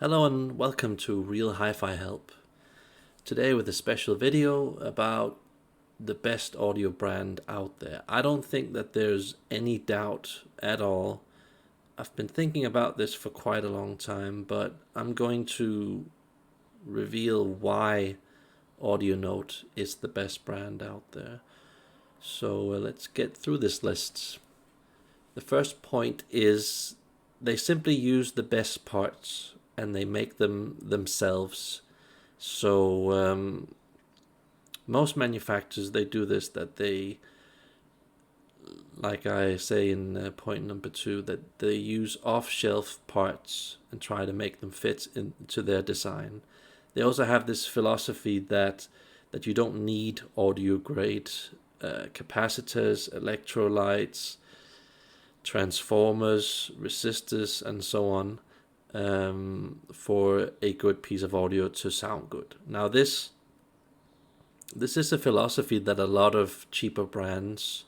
Hello and welcome to Real Hi-Fi Help. Today with a special video about the best audio brand out there. I don't think that there's any doubt at all. I've been thinking about this for quite a long time, but I'm going to reveal why AudioNote is the best brand out there. So let's get through this list. The first point is they simply use the best parts and they make them themselves. So most manufacturers, they do this, that they, like I say in point number 2, that they use off-shelf parts and try to make them fit into their design. They also have this philosophy that you don't need audio grade capacitors, electrolytes, transformers, resistors, and so on for a good piece of audio to sound good. Now this is a philosophy that a lot of cheaper brands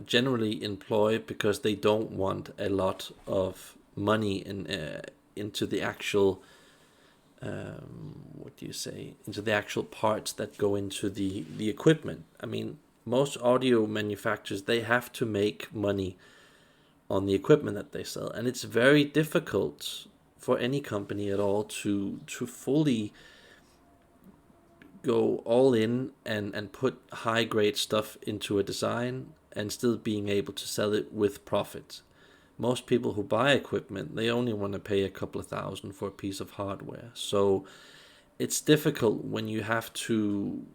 generally employ because they don't want a lot of money into the actual into the actual parts that go into the equipment. I mean, most audio manufacturers, they have to make money on the equipment that they sell, and it's very difficult for any company at all to fully go all in and put high grade stuff into a design and still being able to sell it with profit. Most people who buy equipment, they only want to pay a couple of thousand for a piece of hardware. So it's difficult when you have to,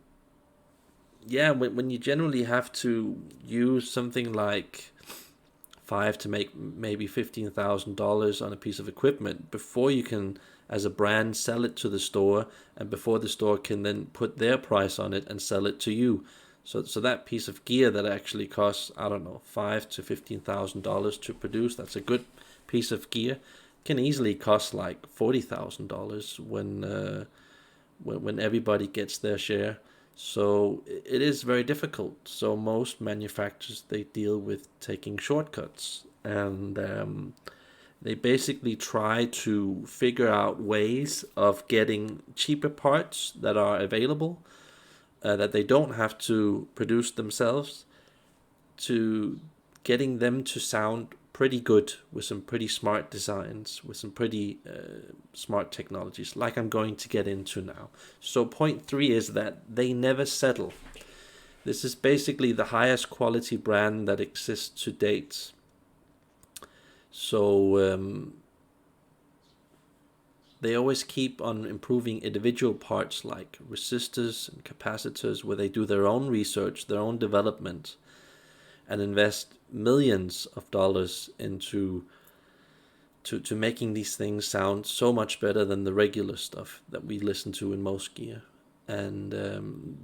when you generally have to use something like $5,000 to make maybe $15,000 on a piece of equipment before you can, as a brand, sell it to the store, and before the store can then put their price on it and sell it to you. So that piece of gear that actually costs, I don't know, $5,000 to $15,000 to produce, that's a good piece of gear, can easily cost like $40,000 when everybody gets their share. So it is very difficult. So most manufacturers, they deal with taking shortcuts, and they basically try to figure out ways of getting cheaper parts that are available, that they don't have to produce themselves, to getting them to sound pretty good with some pretty smart designs, with some pretty smart technologies, like I'm going to get into now. So point 3 is that they never settle. This is basically the highest quality brand that exists to date. So they always keep on improving individual parts like resistors and capacitors, where they do their own research, their own development, and invest millions of dollars into making these things sound so much better than the regular stuff that we listen to in most gear. And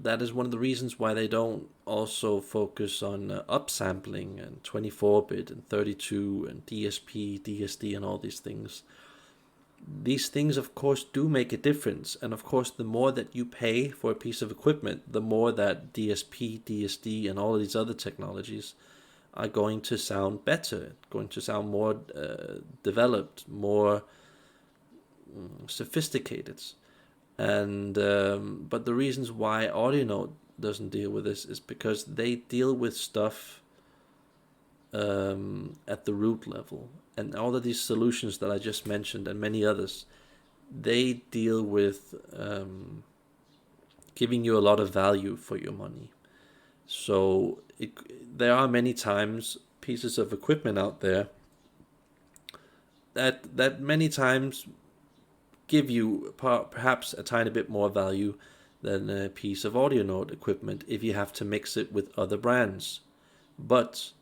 that is one of the reasons why they don't also focus on upsampling and 24-bit and 32 and DSP, DSD, and all these things. These things, of course, do make a difference. And of course, the more that you pay for a piece of equipment, the more that DSP, DSD, and all of these other technologies are going to sound better, going to sound more developed, more sophisticated. And but the reasons why AudioNote doesn't deal with this is because they deal with stuff at the root level. And all of these solutions that I just mentioned and many others, they deal with giving you a lot of value for your money. So there are many times pieces of equipment out there that many times give you perhaps a tiny bit more value than a piece of AudioNote equipment if you have to mix it with other brands. But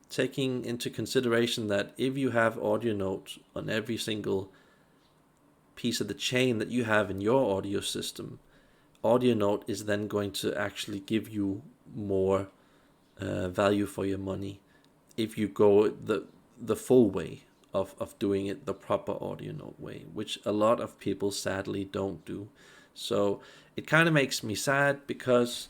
taking into consideration that if you have AudioNote on every single piece of the chain that you have in your audio system, AudioNote is then going to actually give you more value for your money if you go the full way of doing it the proper AudioNote way, which a lot of people sadly don't do. So it kind of makes me sad because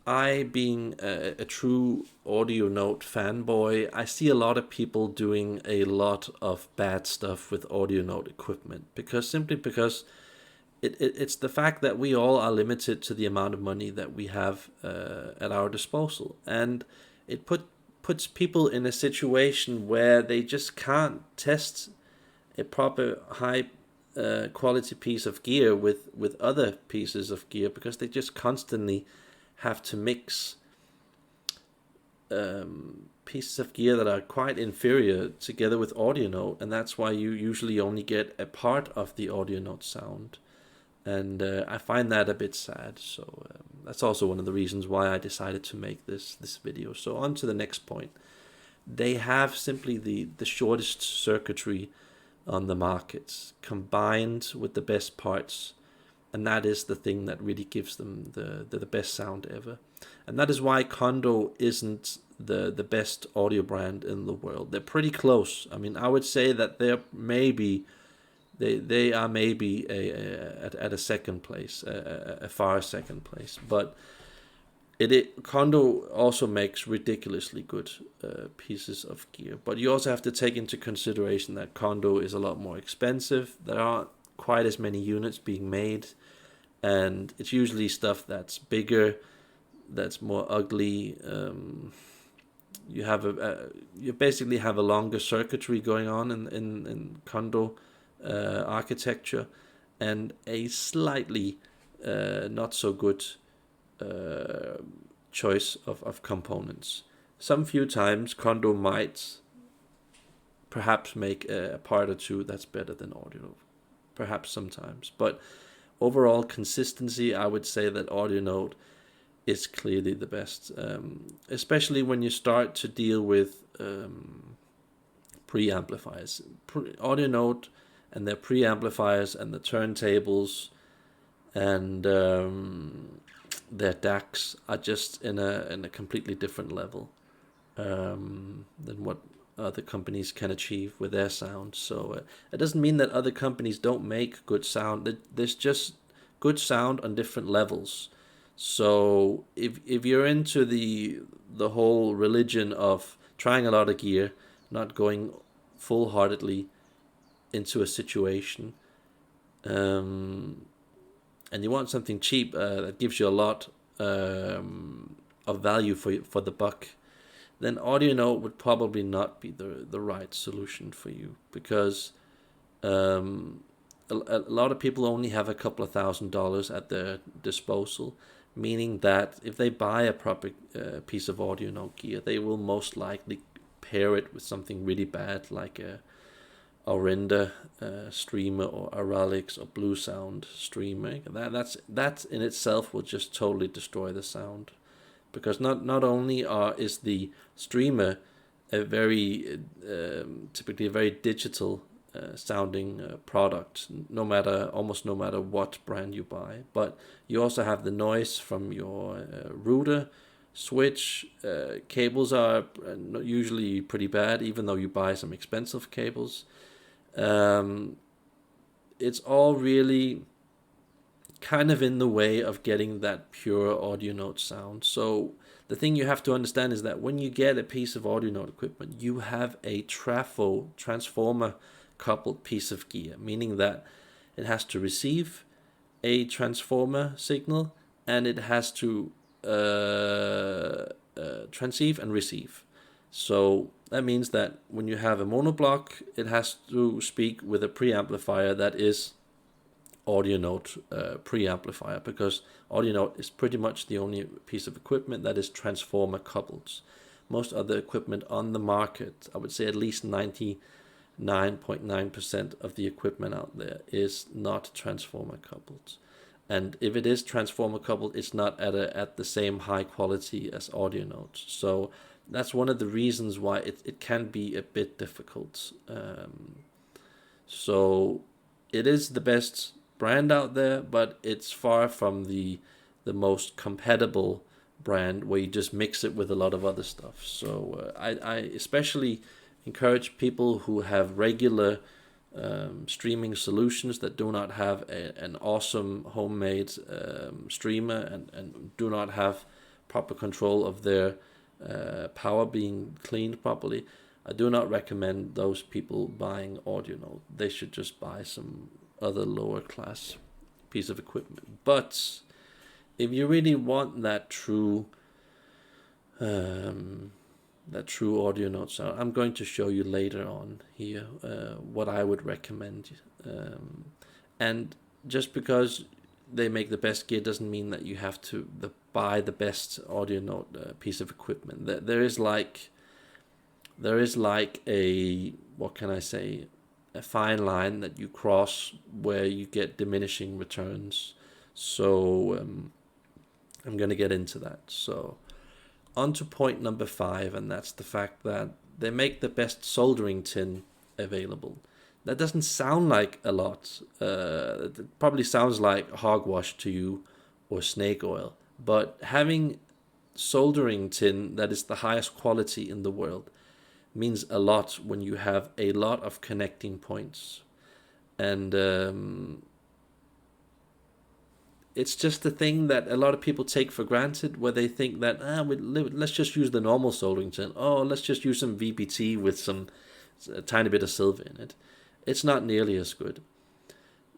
I, being a true audio note fanboy, I see a lot of people doing a lot of bad stuff with audio note equipment because it's the fact that we all are limited to the amount of money that we have at our disposal, and it puts people in a situation where they just can't test a proper high quality piece of gear with other pieces of gear, because they just constantly have to mix pieces of gear that are quite inferior together with audio note, and that's why you usually only get a part of the audio note sound. And I find that a bit sad. So that's also one of the reasons why I decided to make this video. So on to the next point. They have simply the shortest circuitry on the market, combined with the best parts, and that is the thing that really gives them the best sound ever. And that is why Kondo isn't the best audio brand in the world. They're pretty close. I mean, I would say that they are maybe at a second place, a far second place. But Kondo also makes ridiculously good pieces of gear. But you also have to take into consideration that Kondo is a lot more expensive. There aren't quite as many units being made, and it's usually stuff that's bigger, that's more ugly. You basically have a longer circuitry going on in Kondo architecture, and a slightly not so good choice of components. Some few times Kondo might perhaps make a part or two that's better than audio, perhaps sometimes, but overall consistency, I would say that audio note is clearly the best, especially when you start to deal with preamplifiers. Audio note and their preamplifiers and the turntables and their DACs are just in a completely different level than what other companies can achieve with their sound. So it doesn't mean that other companies don't make good sound. There's just good sound on different levels. So if you're into the whole religion of trying a lot of gear, not going full-heartedly into a situation, and you want something cheap that gives you a lot of value for the buck, then audio note would probably not be the right solution for you, because a lot of people only have a couple of $1,000s at their disposal, meaning that if they buy a proper piece of audio note gear, they will most likely pair it with something really bad like a Orinda streamer or Aralix or Blue Sound streamer. That in itself will just totally destroy the sound, because not only is the streamer a very typically a very digital sounding product, almost no matter what brand you buy, but you also have the noise from your router, switch. Cables are usually pretty bad, even though you buy some expensive cables. It's all really kind of in the way of getting that pure audio note sound. So the thing you have to understand is that when you get a piece of audio note equipment, you have a transformer coupled piece of gear, meaning that it has to receive a transformer signal and it has to transceive and receive. So that means that when you have a monoblock, it has to speak with a preamplifier that is audio note preamplifier, because audio note is pretty much the only piece of equipment that is transformer coupled. Most other equipment on the market, I would say at least 99.9% of the equipment out there is not transformer coupled. And if it is transformer coupled, it's not at the same high quality as audio notes. So that's one of the reasons why it can be a bit difficult. So it is the best brand out there, but it's far from the most compatible brand where you just mix it with a lot of other stuff. So I especially encourage people who have regular streaming solutions that do not have an awesome homemade streamer and do not have proper control of their power being cleaned properly, I do not recommend those people buying AudioNote. They should just buy some other lower class piece of equipment. But if you really want that true audio note sound, I'm going to show you later on here what I would recommend. And just because they make the best gear doesn't mean that you have to buy the best audio note piece of equipment. There is like a, what can I say, a fine line that you cross where you get diminishing returns. So I'm going to get into that. So on to point number 5, and that's the fact that they make the best soldering tin available. That doesn't sound like a lot. It probably sounds like hogwash to you or snake oil. But having soldering tin that is the highest quality in the world means a lot when you have a lot of connecting points. And it's just a thing that a lot of people take for granted, where they think that let's just use the normal soldering tin. Oh, let's just use some VBT with a tiny bit of silver in it. It's not nearly as good.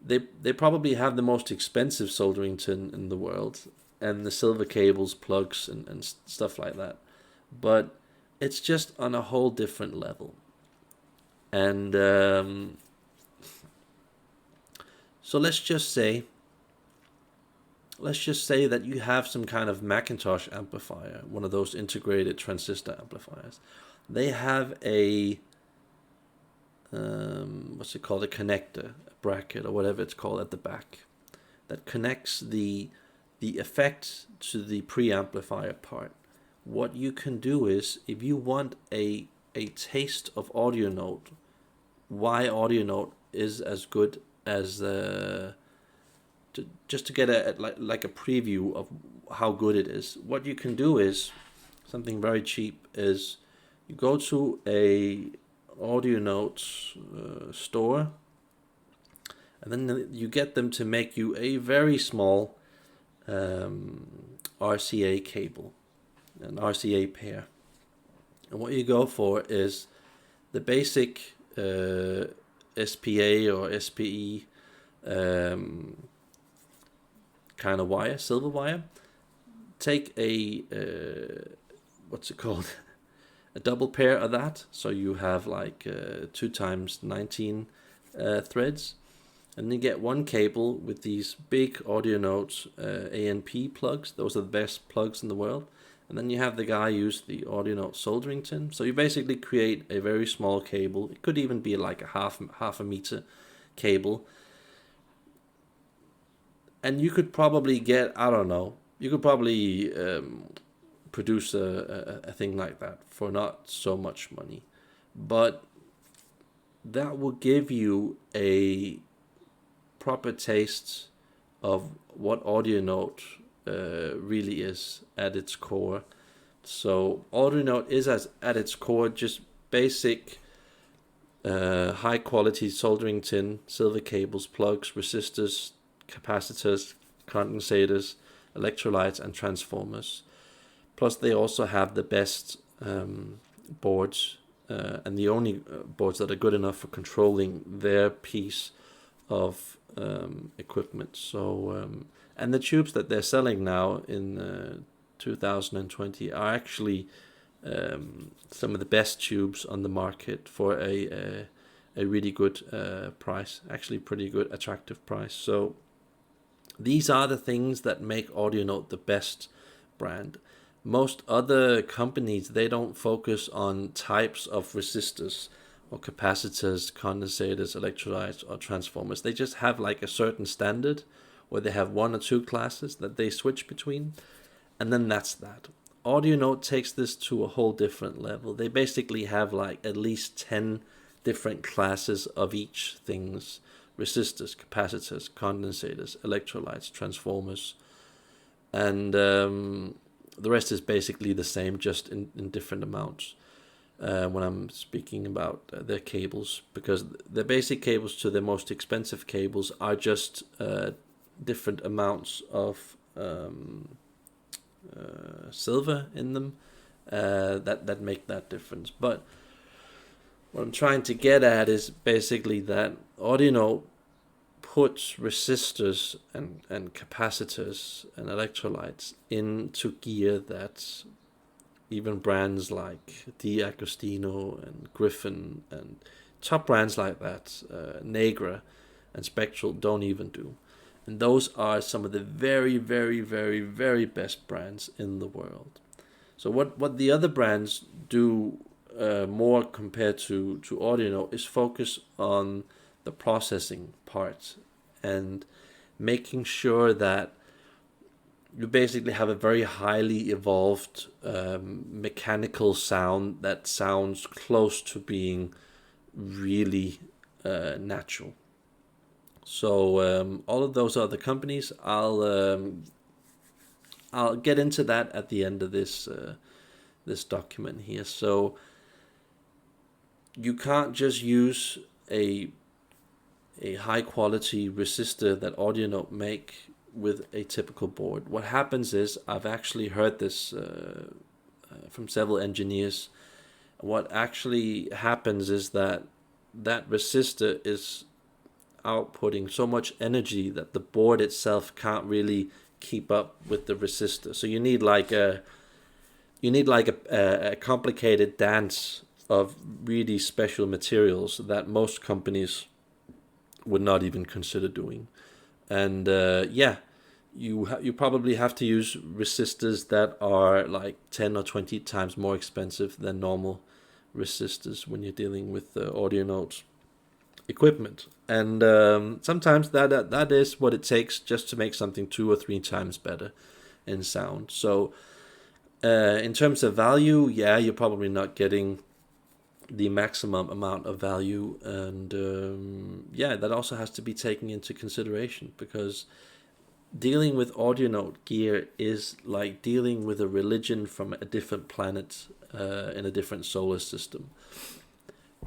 They probably have the most expensive soldering tin in the world, and the silver cables, plugs, and stuff like that. But it's just on a whole different level. And so let's just say that you have some kind of Macintosh amplifier, one of those integrated transistor amplifiers. They have a what's it called, a connector, a bracket, or whatever it's called at the back, that connects the effect to the preamplifier part. What you can do is, if you want a taste of audio note, why audio note is as good as just to get a preview of how good it is, what you can do is something very cheap. Is you go to a audio note store, and then you get them to make you a very small RCA cable, an RCA pair. And what you go for is the basic SPA or SPE kind of wire, silver wire. Take a what's it called, a double pair of that, so you have like 2 times 19 threads, and then you get one cable with these big audio notes ANP plugs. Those are the best plugs in the world. And then you have the guy use the audio note soldering tin. So you basically create a very small cable. It could even be like a half a meter cable. And you could probably get, I don't know, you could probably produce a thing like that for not so much money. But that will give you a proper taste of what audio note really is at its core. So audio note is at its core just basic high quality soldering tin, silver cables, plugs, resistors, capacitors, condensators, electrolytes, and transformers. Plus they also have the best boards and the only boards that are good enough for controlling their piece of equipment. So and the tubes that they're selling now in 2020 are actually some of the best tubes on the market for a really good price, actually pretty good, attractive price. So these are the things that make AudioNote the best brand. Most other companies, they don't focus on types of resistors or capacitors, condensators, electrolytes, or transformers. They just have like a certain standard where they have 1 or 2 classes that they switch between, and then that's that. AudioNote takes this to a whole different level. They basically have like at least 10 different classes of each things: resistors, capacitors, condensators, electrolytes, transformers, and the rest is basically the same, just in different amounts. When I'm speaking about their cables, because the basic cables to the most expensive cables are just different amounts of silver in them, that make that difference. But what I'm trying to get at is basically that Audionote puts resistors and capacitors and electrolytes into gear that even brands like D'Agostino and Griffin and top brands like that, Negra and Spectral, don't even do. And those are some of the very, very, very, very best brands in the world. So what the other brands do more compared to Audionote is focus on the processing part and making sure that you basically have a very highly evolved mechanical sound that sounds close to being really natural. So all of those other companies, I'll get into that at the end of this this document here. So you can't just use a high quality resistor that Audionote make with a typical board. What happens is, I've actually heard this from several engineers. What actually happens is that resistor is outputting so much energy that the board itself can't really keep up with the resistor. So you need like a complicated dance of really special materials that most companies would not even consider doing. And you probably have to use resistors that are like 10 or 20 times more expensive than normal resistors when you're dealing with Audionote equipment. And sometimes that is what it takes just to make something 2 or 3 times better in sound. So in terms of value, yeah, you're probably not getting the maximum amount of value, and that also has to be taken into consideration, because dealing with Audionote gear is like dealing with a religion from a different planet in a different solar system.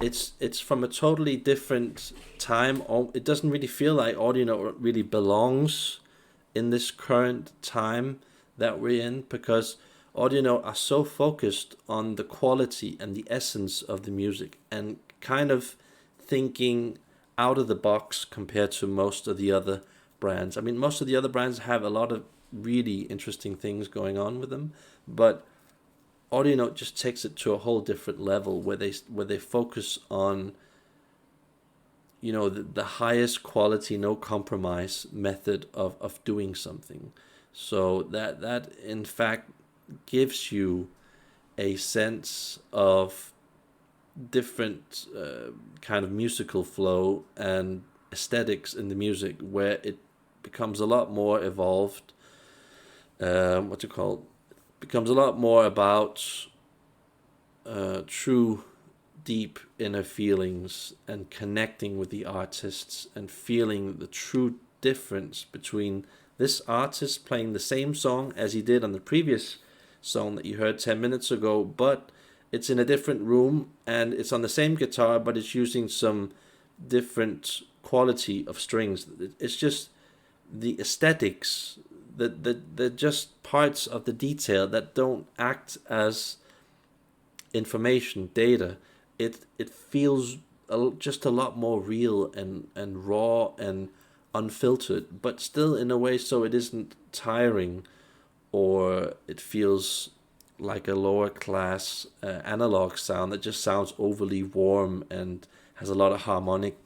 It's from a totally different time. It doesn't really feel like Audionote really belongs in this current time that we're in, because Audionote are so focused on the quality and the essence of the music and kind of thinking out of the box compared to most of the other brands. I mean, most of the other brands have a lot of really interesting things going on with them, but Audionote just takes it to a whole different level where they focus on, you know, the highest quality, no compromise method of doing something. So that in fact gives you a sense of different kind of musical flow and aesthetics in the music, where it becomes a lot more evolved. Becomes a lot more about true deep inner feelings and connecting with the artists and feeling the true difference between this artist playing the same song as he did on the previous song that you heard 10 minutes ago, but it's in a different room and it's on the same guitar, but it's using some different quality of strings. It's just the aesthetics, the just parts of the detail that don't act as information, data. It feels just a lot more real and raw and unfiltered, but still in a way so it isn't tiring, or it feels like a lower class analog sound that just sounds overly warm and has a lot of harmonic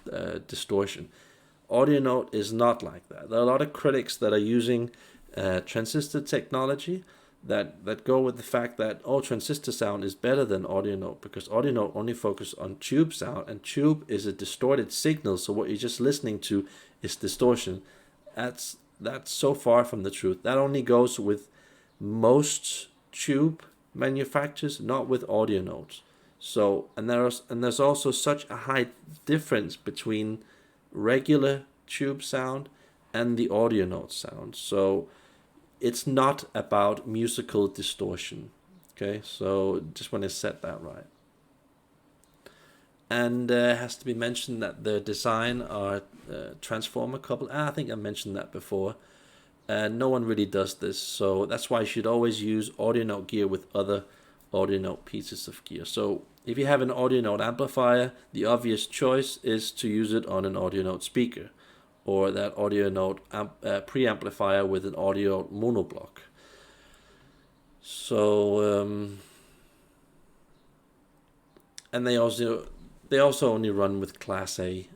distortion. Audionote is not like that. There are a lot of critics that are using transistor technology that go with the fact that transistor sound is better than Audionote, because Audionote only focus on tube sound, and tube is a distorted signal, so what you're just listening to is distortion. That's so far from the truth. That only goes with most tube manufacturers, not with Audionote. So there's also such a high difference between regular tube sound and the Audionote sound. So it's not about musical distortion. Okay, so just want to set that right. And it has to be mentioned that the design are transformer coupled. I think I mentioned that before. and no one really does this. So that's why you should always use audio note gear with other audio note pieces of gear. So if you have an audio note amplifier, the obvious choice is to use it on an audio note speaker, or that audio note preamplifier with an audio monoblock. So and they also only run with Class A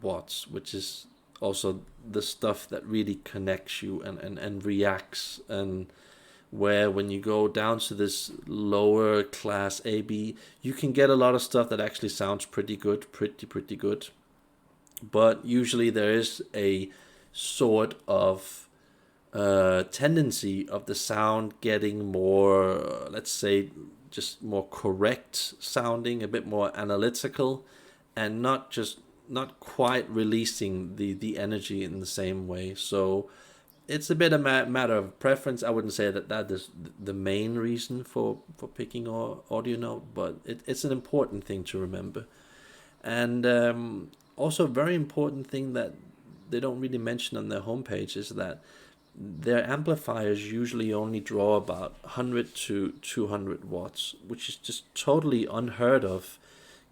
watts, which is also the stuff that really connects you and reacts, and where when you go down to this lower class AB, you can get a lot of stuff that actually sounds pretty good, pretty good. But usually there is a sort of tendency of the sound getting more, let's say, just more correct sounding, a bit more analytical, and not quite releasing the energy in the same way. So it's a bit a matter of preference. I wouldn't say that is the main reason for picking audio note, but it's an important thing to remember. And also a very important thing that they don't really mention on their homepage is that their amplifiers usually only draw about 100 to 200 watts, which is just totally unheard of,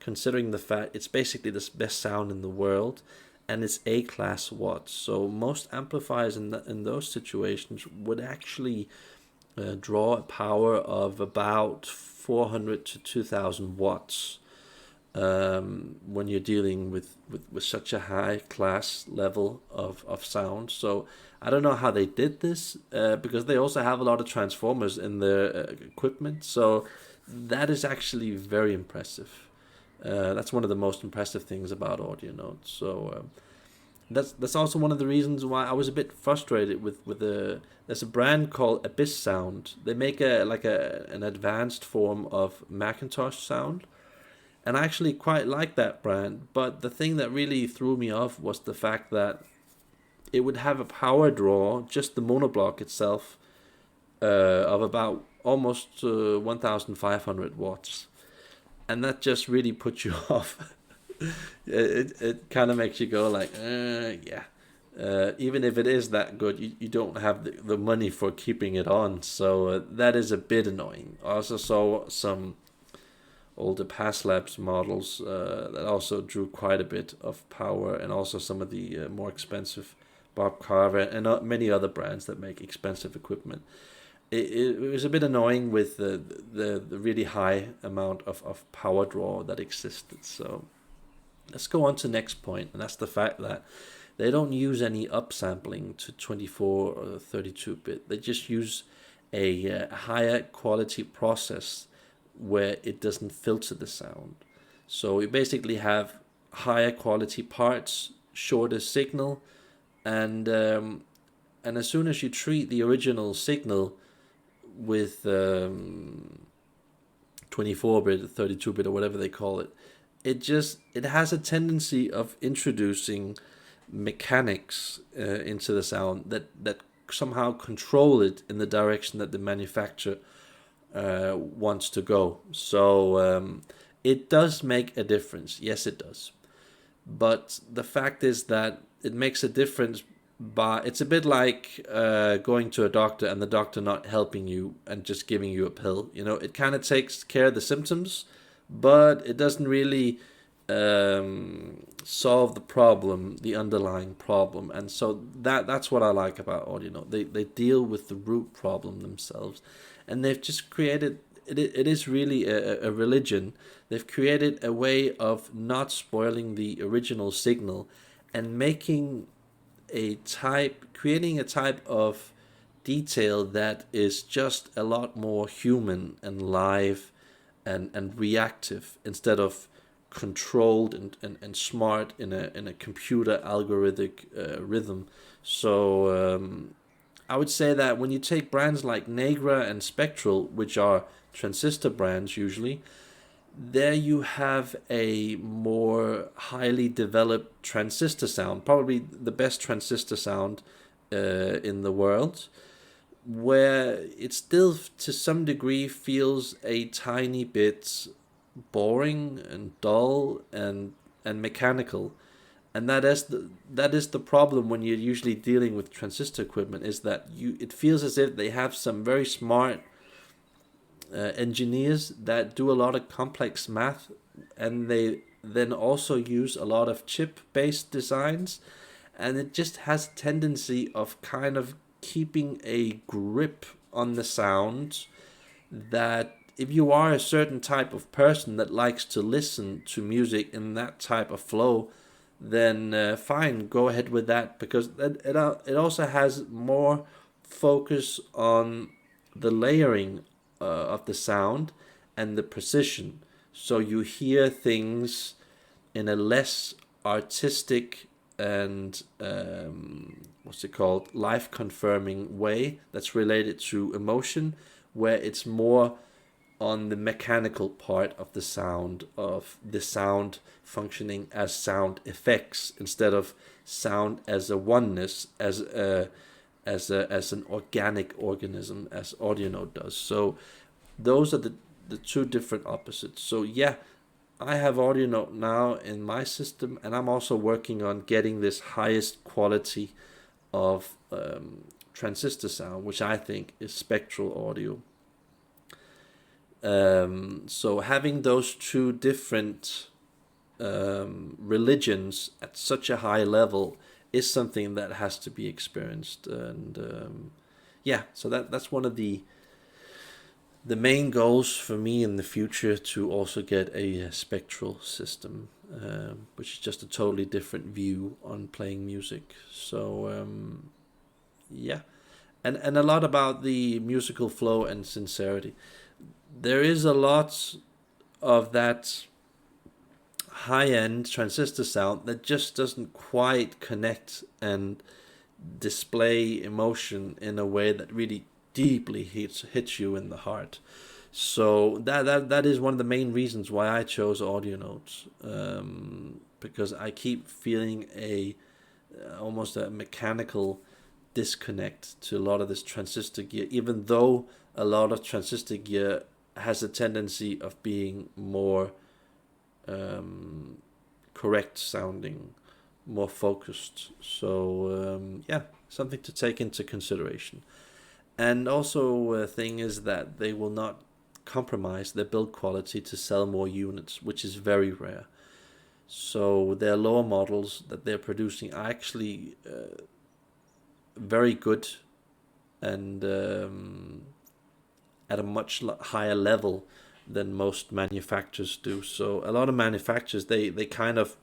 considering the fact it's basically the best sound in the world, and it's A-class watts. So most amplifiers in those situations would actually draw a power of about 400 to 2000 watts when you're dealing with such a high class level of sound. So I don't know how they did this, because they also have a lot of transformers in their equipment. So that is actually very impressive. That's one of the most impressive things about audio notes. So that's also one of the reasons why I was a bit frustrated with there's a brand called Abyss Sound. They make an advanced form of Macintosh sound, and I actually quite like that brand. But the thing that really threw me off was the fact that it would have a power draw, just the monoblock itself, of about almost 1,500 watts. And that just really puts you off. It kind of makes you go like, yeah. Even if it is that good, you don't have the money for keeping it on. So that is a bit annoying. I also saw some older Paslabs models that also drew quite a bit of power, and also some of the more expensive Bob Carver and many other brands that make expensive equipment. It was a bit annoying with the really high amount of power draw that existed. So let's go on to the next point, and that's the fact that they don't use any upsampling to 24 or 32-bit. They just use a higher quality process where it doesn't filter the sound. So you basically have higher quality parts, shorter signal, and as soon as you treat the original signal with 24-bit, 32-bit, or whatever they call it, it has a tendency of introducing mechanics into the sound that somehow control it in the direction that the manufacturer wants to go. So it does make a difference. Yes, it does. But the fact is that it makes a difference. But it's a bit like going to a doctor and the doctor not helping you and just giving you a pill. You know, it kind of takes care of the symptoms, but it doesn't really solve the problem, the underlying problem. And so that's what I like about audio note. They deal with the root problem themselves, and they've just created. It is really a religion. They've created a way of not spoiling the original signal and creating a type of detail that is just a lot more human and live and reactive, instead of controlled and smart in a computer algorithmic rhythm. So I would say that when you take brands like Negra and Spectral, which are transistor brands usually, there you have a more highly developed transistor sound, probably the best transistor sound in the world, where it still to some degree feels a tiny bit boring and dull and mechanical. And that is the problem when you're usually dealing with transistor equipment, is that it feels as if they have some very smart engineers that do a lot of complex math, and they then also use a lot of chip based designs, and it just has a tendency of kind of keeping a grip on the sound, that if you are a certain type of person that likes to listen to music in that type of flow, then fine, go ahead with that, because it also has more focus on the layering of the sound and the precision. So you hear things in a less artistic and what's it called, life confirming way that's related to emotion, where it's more on the mechanical part of the sound functioning as sound effects, instead of sound as a oneness, as an organic organism, as audio note does. So those are the two different opposites. So yeah, I have audio note now in my system, and I'm also working on getting this highest quality of transistor sound, which I think is spectral audio. So having those two different religions at such a high level is something that has to be experienced, and yeah, so that's one of the main goals for me in the future, to also get a spectral system, which is just a totally different view on playing music. So yeah, and a lot about the musical flow and sincerity. There is a lot of that high end transistor sound that just doesn't quite connect and display emotion in a way that really deeply hits you in the heart. So that is one of the main reasons why I chose audio notes, because I keep feeling a almost a mechanical disconnect to a lot of this transistor gear, even though a lot of transistor gear has a tendency of being more correct sounding, more focused. So yeah, something to take into consideration. And also a thing is that they will not compromise their build quality to sell more units, which is very rare. So their lower models that they're producing are actually very good, and at a much higher level than most manufacturers do. So a lot of manufacturers, they kind of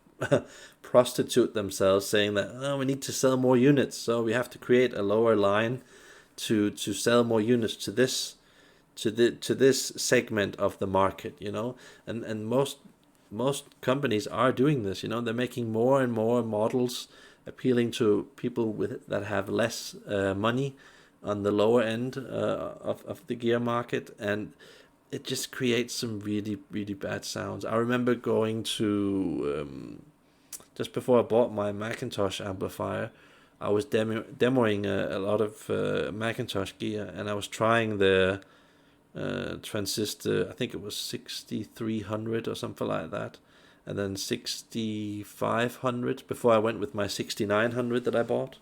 prostitute themselves, saying that, oh, we need to sell more units, so we have to create a lower line to sell more units to this segment of the market, and most companies are doing this. They're making more and more models appealing to people that have less money on the lower end of the gear market, and it just creates some really, really bad sounds. I remember going to just before I bought my Macintosh amplifier, I was demoing a lot of Macintosh gear, and I was trying the transistor. I think it was 6300 or something like that, and then 6500 before I went with my 6900 that I bought.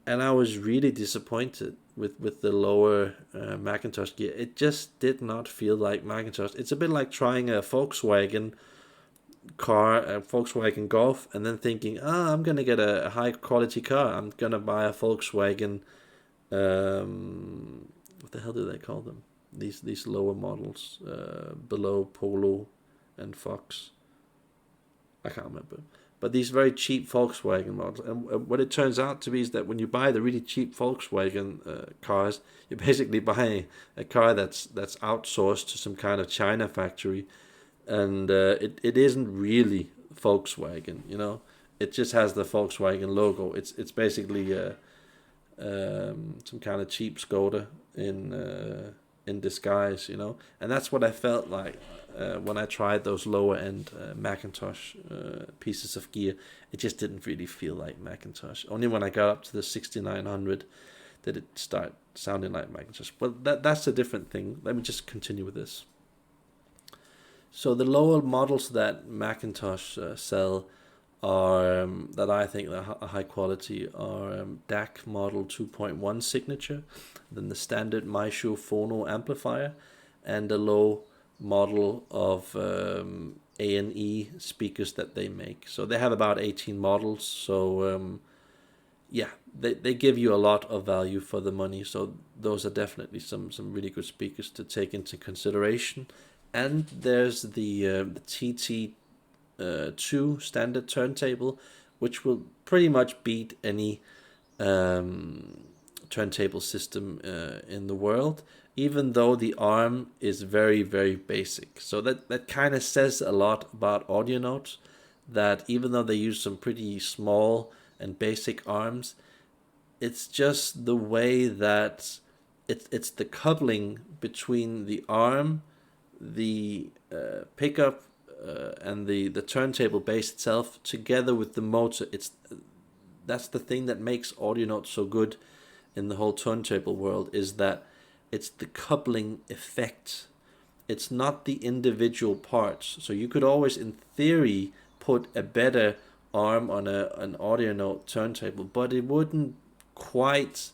And I was really disappointed with the lower Macintosh gear. It just did not feel like Macintosh. It's a bit like trying a Volkswagen car, a Volkswagen Golf, and then thinking, I'm gonna get a high quality car. I'm gonna buy a Volkswagen. What the hell do they call them? These lower models, below Polo and Fox. I can't remember. But these very cheap Volkswagen models, and what it turns out to be is that when you buy the really cheap Volkswagen cars, you're basically buying a car that's outsourced to some kind of China factory, and it isn't really Volkswagen. It just has the Volkswagen logo. It's basically some kind of cheap Skoda in disguise. And that's what I felt like when I tried those lower end Macintosh pieces of gear. It just didn't really feel like Macintosh. Only when I got up to the 6900 did it start sounding like Macintosh. But that's a different thing. Let me just continue with this. So the lower models that Macintosh sell are that I think are high quality are DAC model 2.1 signature, then the standard Maishu phono amplifier, and a low model of A&E speakers that they make. So they have about 18 models. So yeah, they give you a lot of value for the money. So those are definitely some really good speakers to take into consideration. And there's the TT2 standard turntable, which will pretty much beat any turntable system in the world, even though the arm is very, very basic. So that kind of says a lot about audio notes, that even though they use some pretty small and basic arms, it's just the way that it's the coupling between the arm, the pickup, and the turntable base itself together with the motor. That's the thing that makes audio notes so good in the whole turntable world, is that it's the coupling effect. It's not the individual parts. So you could always, in theory, put a better arm on an audio note turntable, but it wouldn't quite,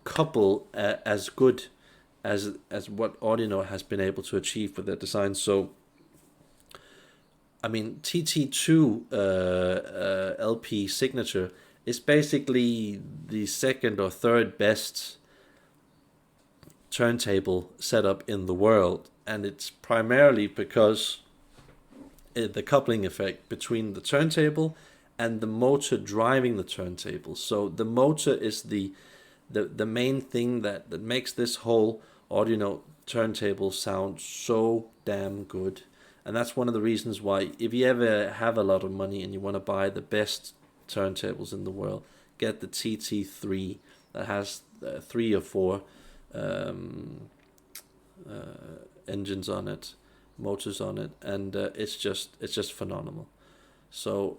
couple as good as what audio note has been able to achieve with their design. So I mean, TT2 LP signature is basically the second or third best turntable setup in the world, and it's primarily because the coupling effect between the turntable and the motor driving the turntable. So the motor is the main thing that makes this whole audio note turntable sound so damn good. And that's one of the reasons why, if you ever have a lot of money and you want to buy the best turntables in the world, get the TT3 that has 3 or 4 engines on it, motors on it, and it's just phenomenal. So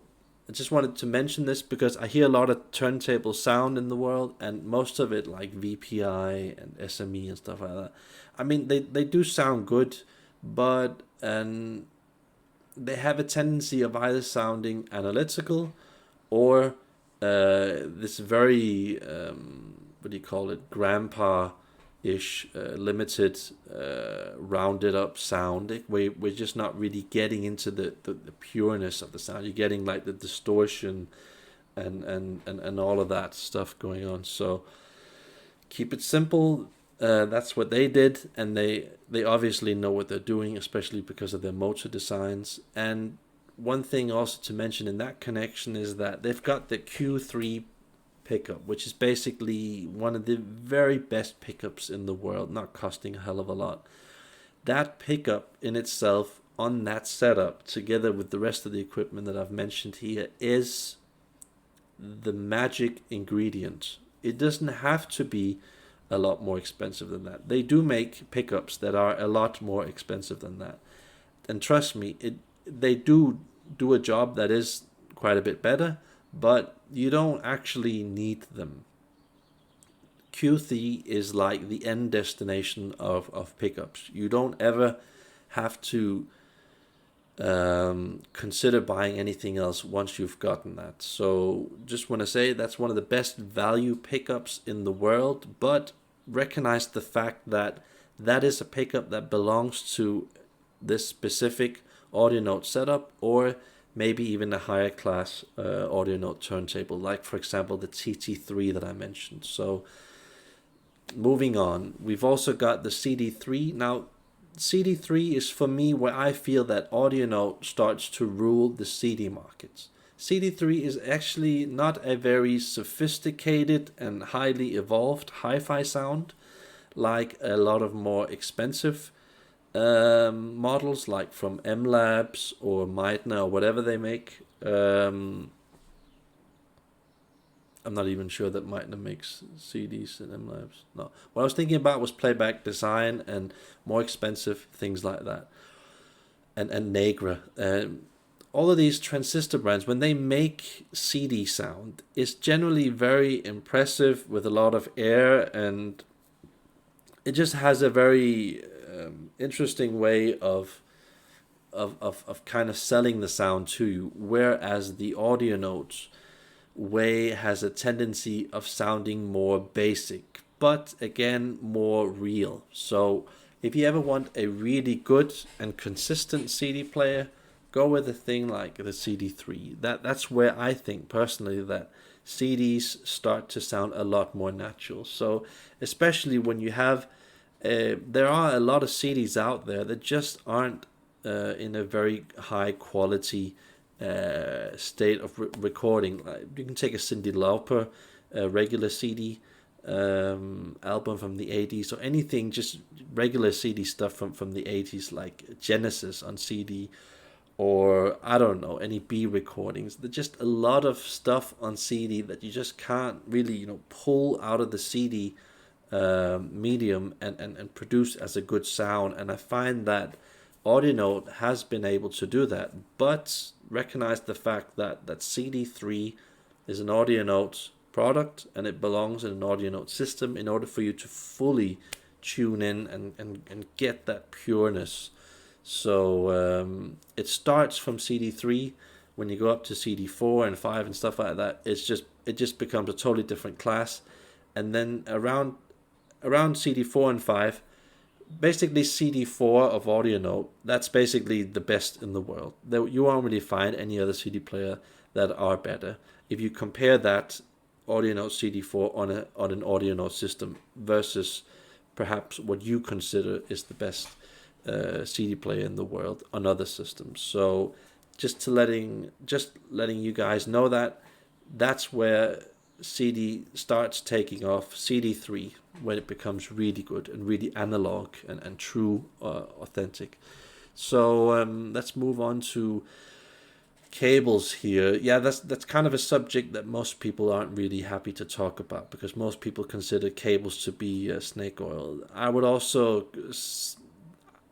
I just wanted to mention this because I hear a lot of turntable sound in the world, and most of it like VPI and SME and stuff like that. I mean, they do sound good, but they have a tendency of either sounding analytical or this very what do you call it, grandpa-ish limited rounded up sound. We're just not really getting into the pureness of the sound. You're getting like the distortion and all of that stuff going on. So keep it simple. That's what they did, and they obviously know what they're doing, especially because of their motor designs. And one thing also to mention in that connection is that they've got the Q3 pickup, which is basically one of the very best pickups in the world, not costing a hell of a lot. That pickup in itself on that setup, together with the rest of the equipment that I've mentioned here, is the magic ingredient. It doesn't have to be a lot more expensive than that. They do make pickups that are a lot more expensive than that, and trust me, they do a job that is quite a bit better, but you don't actually need them. Q3 is like the end destination of pickups. You don't ever have to consider buying anything else once you've gotten that. So just want to say that's one of the best value pickups in the world, but recognize the fact that that is a pickup that belongs to this specific audio note setup, or maybe even a higher class audio note turntable, like for example the TT3 that I mentioned. So moving on, we've also got the CD3. Now CD3 is for me where I feel that audio note starts to rule the CD markets. CD3 is actually not a very sophisticated and highly evolved hi-fi sound like a lot of more expensive models like from M Labs or Meitner or whatever they make. I'm not even sure that Meitner makes CDs in M Labs. No. What I was thinking about was Playback Design and more expensive things like that. And Negra. All of these transistor brands, when they make CD sound, is generally very impressive with a lot of air, and it just has a very interesting way of of kind of selling the sound to you, whereas the audio notes way has a tendency of sounding more basic, but again more real. So if you ever want a really good and consistent CD player, go with a thing like the CD3. That's where I think personally that CDs start to sound a lot more natural. So especially when you have there are a lot of CDs out there that just aren't in a very high quality state of recording. You can take a Cyndi Lauper regular CD album from the 80s, or anything, just regular CD stuff from the 80s, like Genesis on CD, or I don't know, any B recordings. There's just a lot of stuff on CD that you just can't really, pull out of the CD medium and produce as a good sound. And I find that AudioNote has been able to do that, but recognize the fact that CD3 is an AudioNote product and it belongs in an AudioNote system in order for you to fully tune in and get that pureness. So it starts from CD3. When you go up to CD4 and 5 and stuff like that, it just becomes a totally different class. And then around CD4 and 5, basically CD4 of AudioNote, that's basically the best in the world. You won't really find any other CD player that are better. If you compare that AudioNote CD4 on an AudioNote system versus perhaps what you consider is the best CD player in the world on other systems. So just letting you guys know that's where CD starts taking off. CD3, when it becomes really good and really analog and true, authentic. So let's move on to cables here. Yeah, that's kind of a subject that most people aren't really happy to talk about, because most people consider cables to be snake oil. I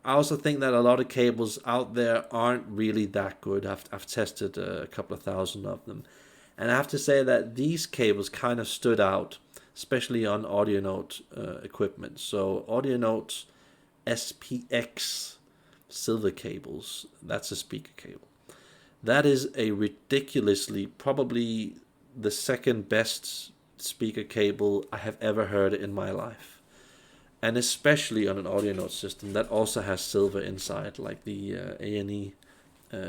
also think that a lot of cables out there aren't really that good. I've tested a couple of thousand of them, and I have to say that these cables kind of stood out, especially on AudioNote equipment. So AudioNote SPX silver cables, that's a speaker cable. That is a ridiculously, probably the second best speaker cable I have ever heard in my life. And especially on an AudioNote system that also has silver inside, like the A&E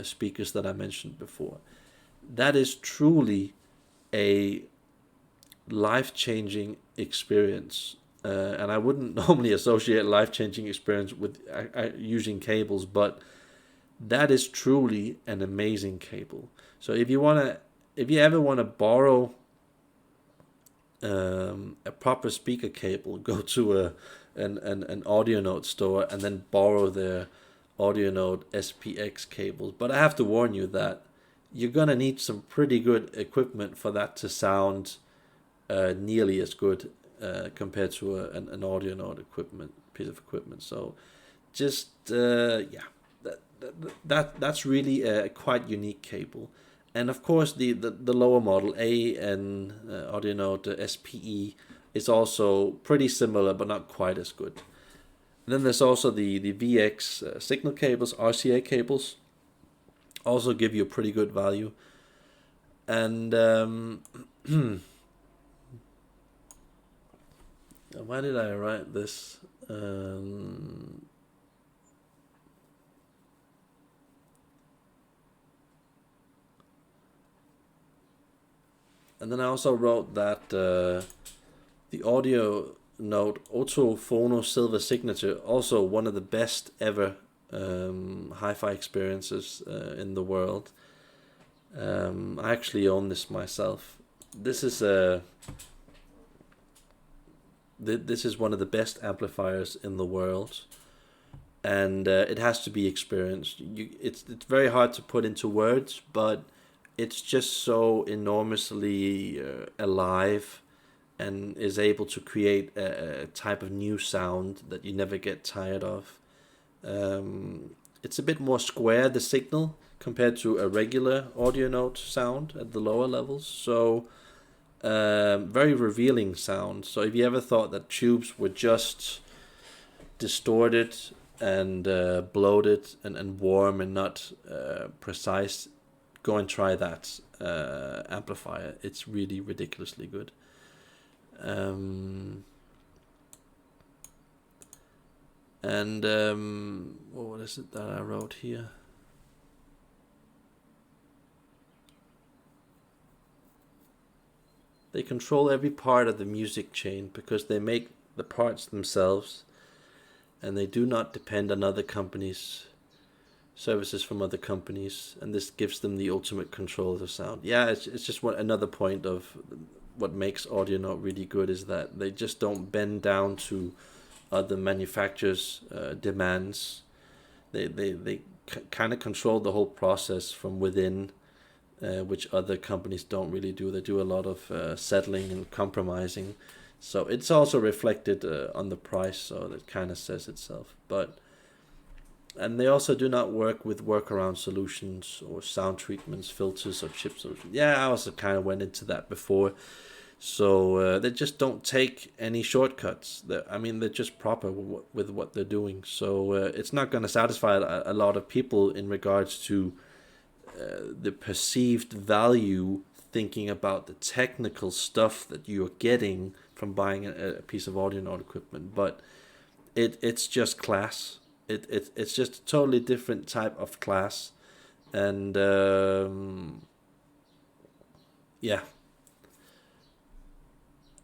speakers that I mentioned before. That is truly a life-changing experience. And I wouldn't normally associate life-changing experience with using cables, but that is truly an amazing cable. So if you ever want to borrow a proper speaker cable, go to an AudioNote store and then borrow their AudioNote SPX cables. But I have to warn you that you're gonna need some pretty good equipment for that to sound nearly as good compared to an AudioNote piece of equipment. So just that's really a quite unique cable. And of course the lower model A and AudioNote SPE is also pretty similar but not quite as good. And then there's also the VX signal cables, RCA cables, also give you a pretty good value. And why did I write this? And then I also wrote that the AudioNote Autophono Silver Signature, also one of the best ever hi-fi experiences in the world. I actually own this myself. This is one of the best amplifiers in the world, and it has to be experienced. It's very hard to put into words, but it's just so enormously alive and is able to create a type of new sound that you never get tired of. It's a bit more square, the signal, compared to a regular AudioNote sound at the lower levels. So very revealing sound. So if you ever thought that tubes were just distorted and bloated and warm and not precise, go and try that amplifier. It's really ridiculously good. What is it that I wrote here? They control every part of the music chain because they make the parts themselves, and they do not depend on other companies, services from other companies, and this gives them the ultimate control of the sound. Yeah, it's just another point of what makes Audionaut really good, is that they just don't bend down to other manufacturers' demands. They kind of control the whole process from within, which other companies don't really do. They do a lot of settling and compromising. So it's also reflected on the price, so that kind of says itself. And they also do not work with workaround solutions or sound treatments, filters, or chip solutions. Yeah, I also kind of went into that before. So they just don't take any shortcuts. They're just proper with what they're doing. So it's not going to satisfy a lot of people in regards to the perceived value, thinking about the technical stuff that you're getting from buying a piece of Audionaut equipment. But it's just class. It's just a totally different type of class. And yeah.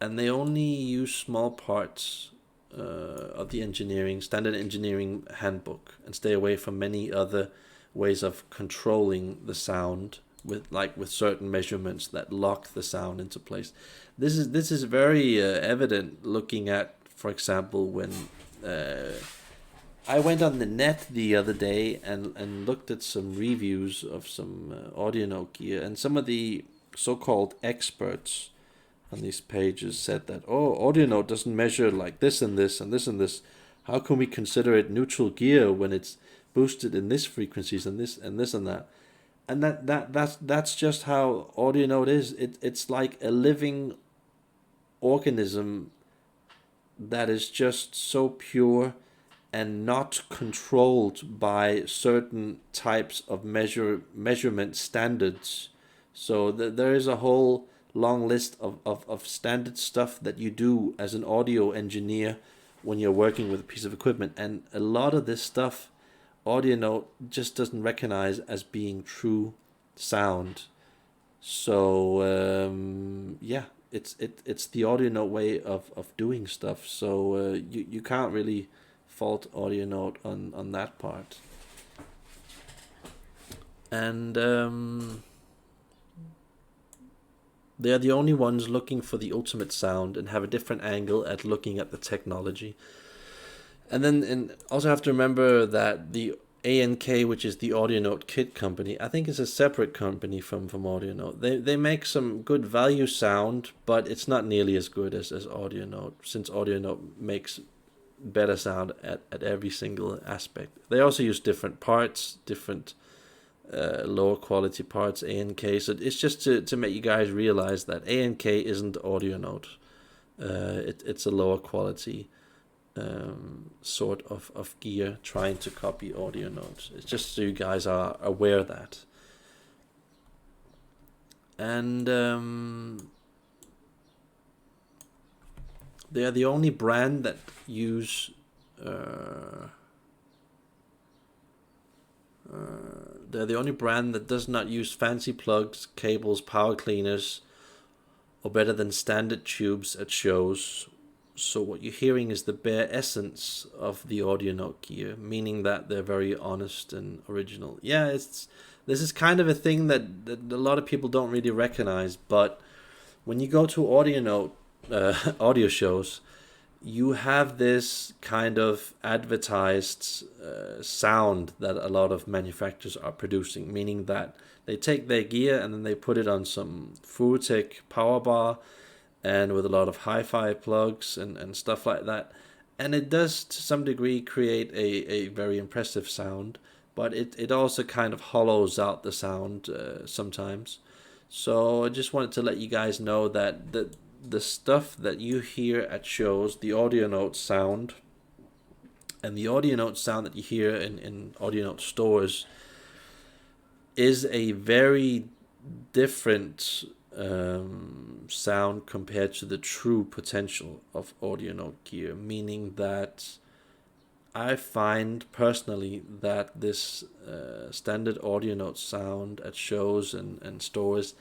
And they only use small parts of the standard engineering handbook, and stay away from many other ways of controlling the sound with certain measurements that lock the sound into place. This is very evident looking at, for example, when I went on the net the other day and looked at some reviews of some Audionaut gear, and some of the so-called experts on these pages said that, Audionaut doesn't measure like this and this and this and this. How can we consider it neutral gear when it's boosted in this frequencies and this and this and that? And that's just how Audionaut is. It's like a living organism that is just so pure and not controlled by certain types of measurement standards. So there is a whole long list of standard stuff that you do as an audio engineer when you're working with a piece of equipment, and a lot of this stuff Audionaut just doesn't recognize as being true sound. So yeah, it's the Audionaut way of doing stuff. So you can't really fault Audionaut on that part. And they are the only ones looking for the ultimate sound and have a different angle at looking at the technology. And then also have to remember that the ANK, which is the Audionaut kit company, I think is a separate company from Audionaut. They make some good value sound, but it's not nearly as good as Audionaut, since Audionaut makes better sound at every single aspect. They also use different parts, different lower quality parts, ANK. So it's just to make you guys realize that ANK isn't Audionaut. It's a lower quality sort of gear trying to copy Audionaut. It's just so you guys are aware of that. And they are the only brand that use they're the only brand that does not use fancy plugs, cables, power cleaners, or better than standard tubes at shows. So what you're hearing is the bare essence of the Audionaut gear, meaning that they're very honest and original. Yeah, this is kind of a thing that a lot of people don't really recognize, but when you go to Audionaut audio shows, you have this kind of advertised sound that a lot of manufacturers are producing, meaning that they take their gear and then they put it on some Furutech power bar and with a lot of hi-fi plugs and stuff like that. And it does, to some degree, create a very impressive sound, but it also kind of hollows out the sound sometimes. So I just wanted to let you guys know that the stuff that you hear at shows, the Audionaut sound, And the audio note sound that you hear in audio note stores is a very different sound compared to the true potential of audio note gear, meaning that I find personally that this standard audio note sound at shows and stores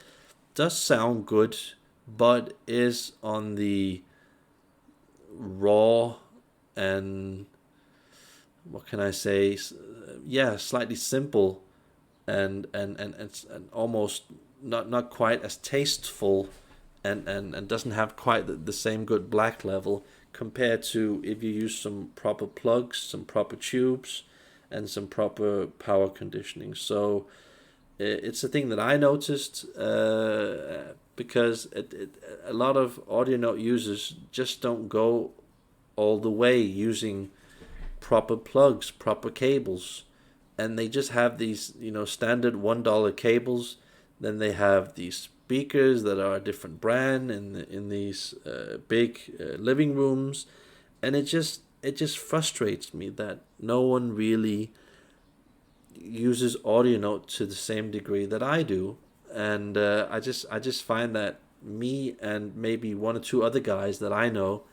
does sound good, but is on the raw and, what can I say, yeah, slightly simple and almost not quite as tasteful, and doesn't have quite the same good black level compared to if you use some proper plugs, some proper tubes, and some proper power conditioning. So it's a thing that I noticed, because a lot of audio note users just don't go all the way using proper plugs, proper cables, and they just have these, standard $1 cables. Then they have these speakers that are a different brand in these big living rooms, and it just frustrates me that no one really uses audio note to the same degree that I do. And I just find that me and maybe one or two other guys that I know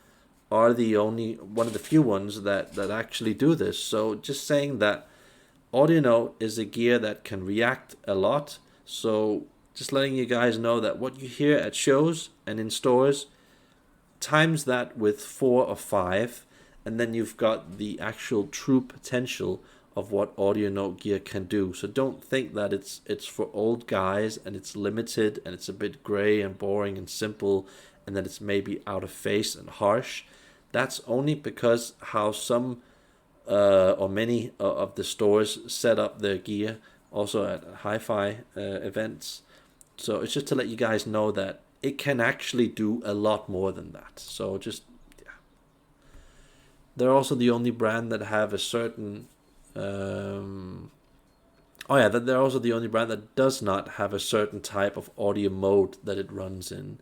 are the only one of the few ones that actually do this. So just saying that audio note is a gear that can react a lot. So just letting you guys know that what you hear at shows and in stores, times that with 4 or 5, and then you've got the actual true potential of what audio note gear can do. So don't think that it's for old guys and it's limited and it's a bit gray and boring and simple, and that it's maybe out of phase and harsh. That's only because how some or many of the stores set up their gear, also at hi-fi events. So it's just to let you guys know that it can actually do a lot more than that. So just, yeah. They're also the only brand that have a certain they're also the only brand that does not have a certain type of audio mode that it runs in.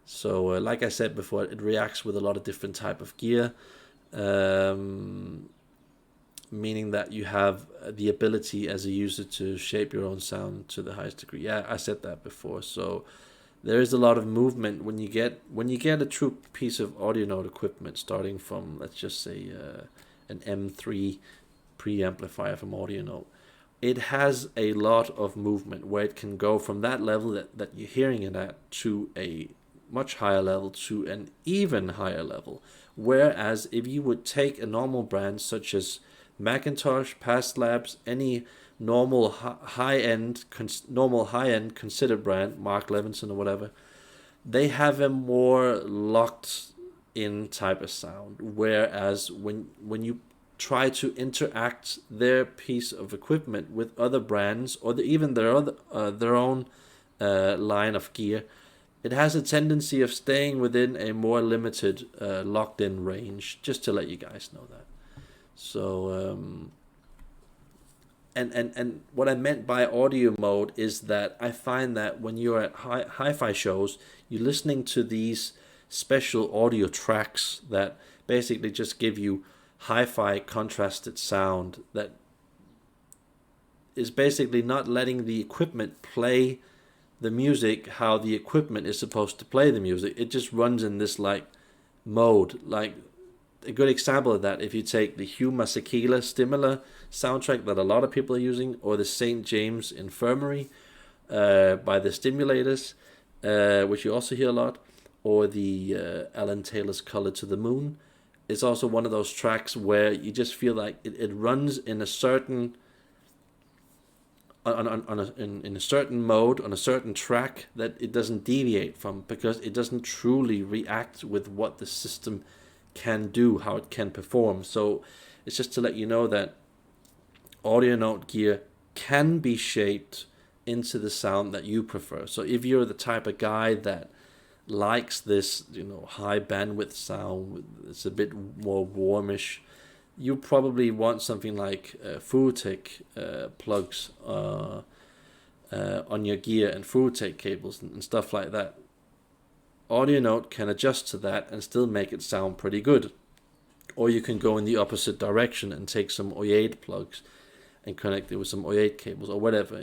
So like I said before, it reacts with a lot of different type of gear, meaning that you have the ability as a user to shape your own sound to the highest degree. Yeah, I said that before. So there is a lot of movement when you get a true piece of audio note equipment, starting from, let's just say, an M3 preamplifier from audio note. It has a lot of movement where it can go from that level that you're hearing it at to a much higher level to an even higher level. Whereas if you would take a normal brand such as Macintosh, Past Labs, any normal high-end considered brand, Mark Levinson or whatever, they have a more locked in type of sound. Whereas when you try to interact their piece of equipment with other brands or even their own line of gear, it has a tendency of staying within a more limited locked in range, just to let you guys know that. So and what I meant by audio mode is that I find that when you're at hi-fi shows, you're listening to these special audio tracks that basically just give you hi-fi contrasted sound that is basically not letting the equipment play the music how the equipment is supposed to play the music. It just runs in this like mode. Like a good example of that, if you take the Hugh Masekela Stimula soundtrack that a lot of people are using, or the St. James Infirmary by the Stimulators, which you also hear a lot, or the Alan Taylor's Color to the Moon, is also one of those tracks where you just feel like it runs in a certain in a certain mode on a certain track that it doesn't deviate from, because it doesn't truly react with what the system can do, how it can perform. So it's just to let you know that audio note gear can be shaped into the sound that you prefer. So if you're the type of guy that likes this, high bandwidth sound, it's a bit more warmish, you probably want something like Futek plugs on your gear and Futek cables and stuff like that. Audio note can adjust to that and still make it sound pretty good. Or you can go in the opposite direction and take some O8 plugs and connect it with some O8 cables or whatever.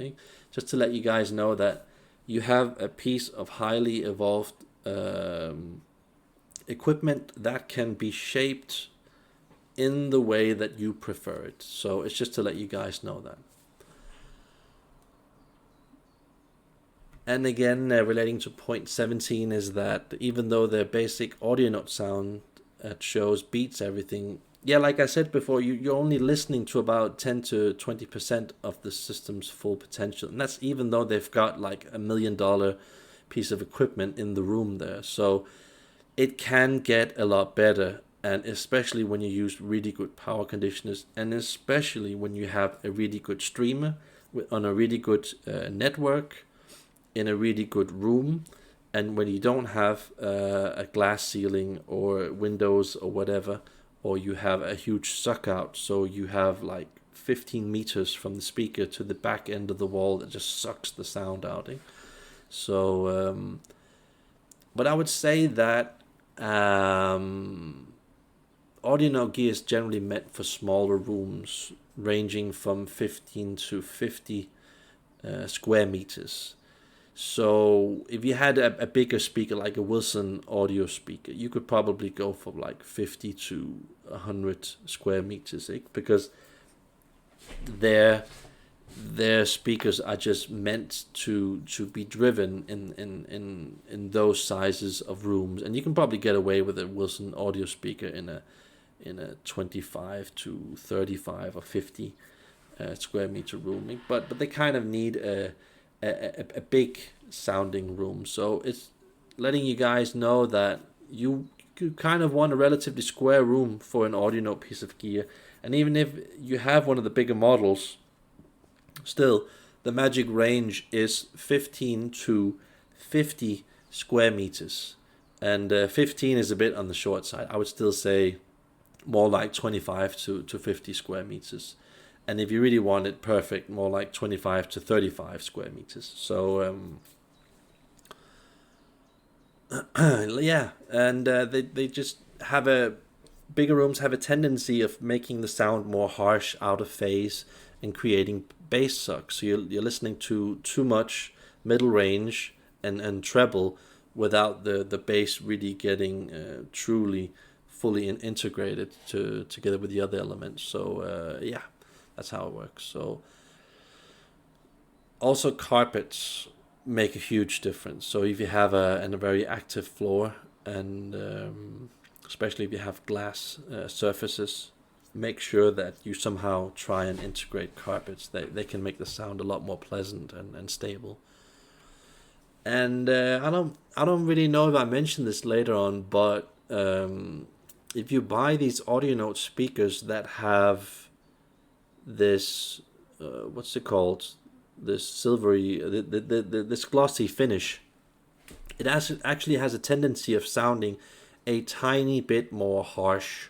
Just to let you guys know that you have a piece of highly evolved equipment that can be shaped in the way that you prefer it. So it's just to let you guys know that. And again, relating to point 17 is that even though the basic audio note sound shows beats everything, yeah, like I said before, you're only listening to about 10 to 20% of the system's full potential. And that's even though they've got like $1 million piece of equipment in the room there. So it can get a lot better, and especially when you use really good power conditioners, and especially when you have a really good streamer on a really good network in a really good room, and when you don't have a glass ceiling or windows or whatever, or you have a huge suck out, so you have like 15 meters from the speaker to the back end of the wall that just sucks the sound out. So, but I would say that audio note gear is generally meant for smaller rooms, ranging from 15 to 50 square meters. So if you had a bigger speaker, like a Wilson audio speaker, you could probably go for like 50 to 100 square meters, because their speakers are just meant to be driven in those sizes of rooms. And you can probably get away with a Wilson audio speaker in a 25 to 35 or 50 square meter room, but they kind of need a big sounding room. So it's letting you guys know that you kind of want a relatively square room for an audio note piece of gear. And even if you have one of the bigger models, still the magic range is 15 to 50 square meters. And 15 is a bit on the short side. I would still say more like 25 to 50 square meters. And if you really want it perfect, more like 25 to 35 square meters. So, yeah, and they just have bigger rooms have a tendency of making the sound more harsh, out of phase, and creating bass suck. So you're listening to too much middle range and treble without the bass really getting truly fully integrated together with the other elements. So, yeah. That's how it works. So also carpets make a huge difference. So if you have a very active floor, and especially if you have glass surfaces, make sure that you somehow try and integrate carpets. They can make the sound a lot more pleasant and stable. And I don't really know if I mentioned this later on, but if you buy these audio note speakers that have this what's it called, this silvery this glossy finish, it actually has a tendency of sounding a tiny bit more harsh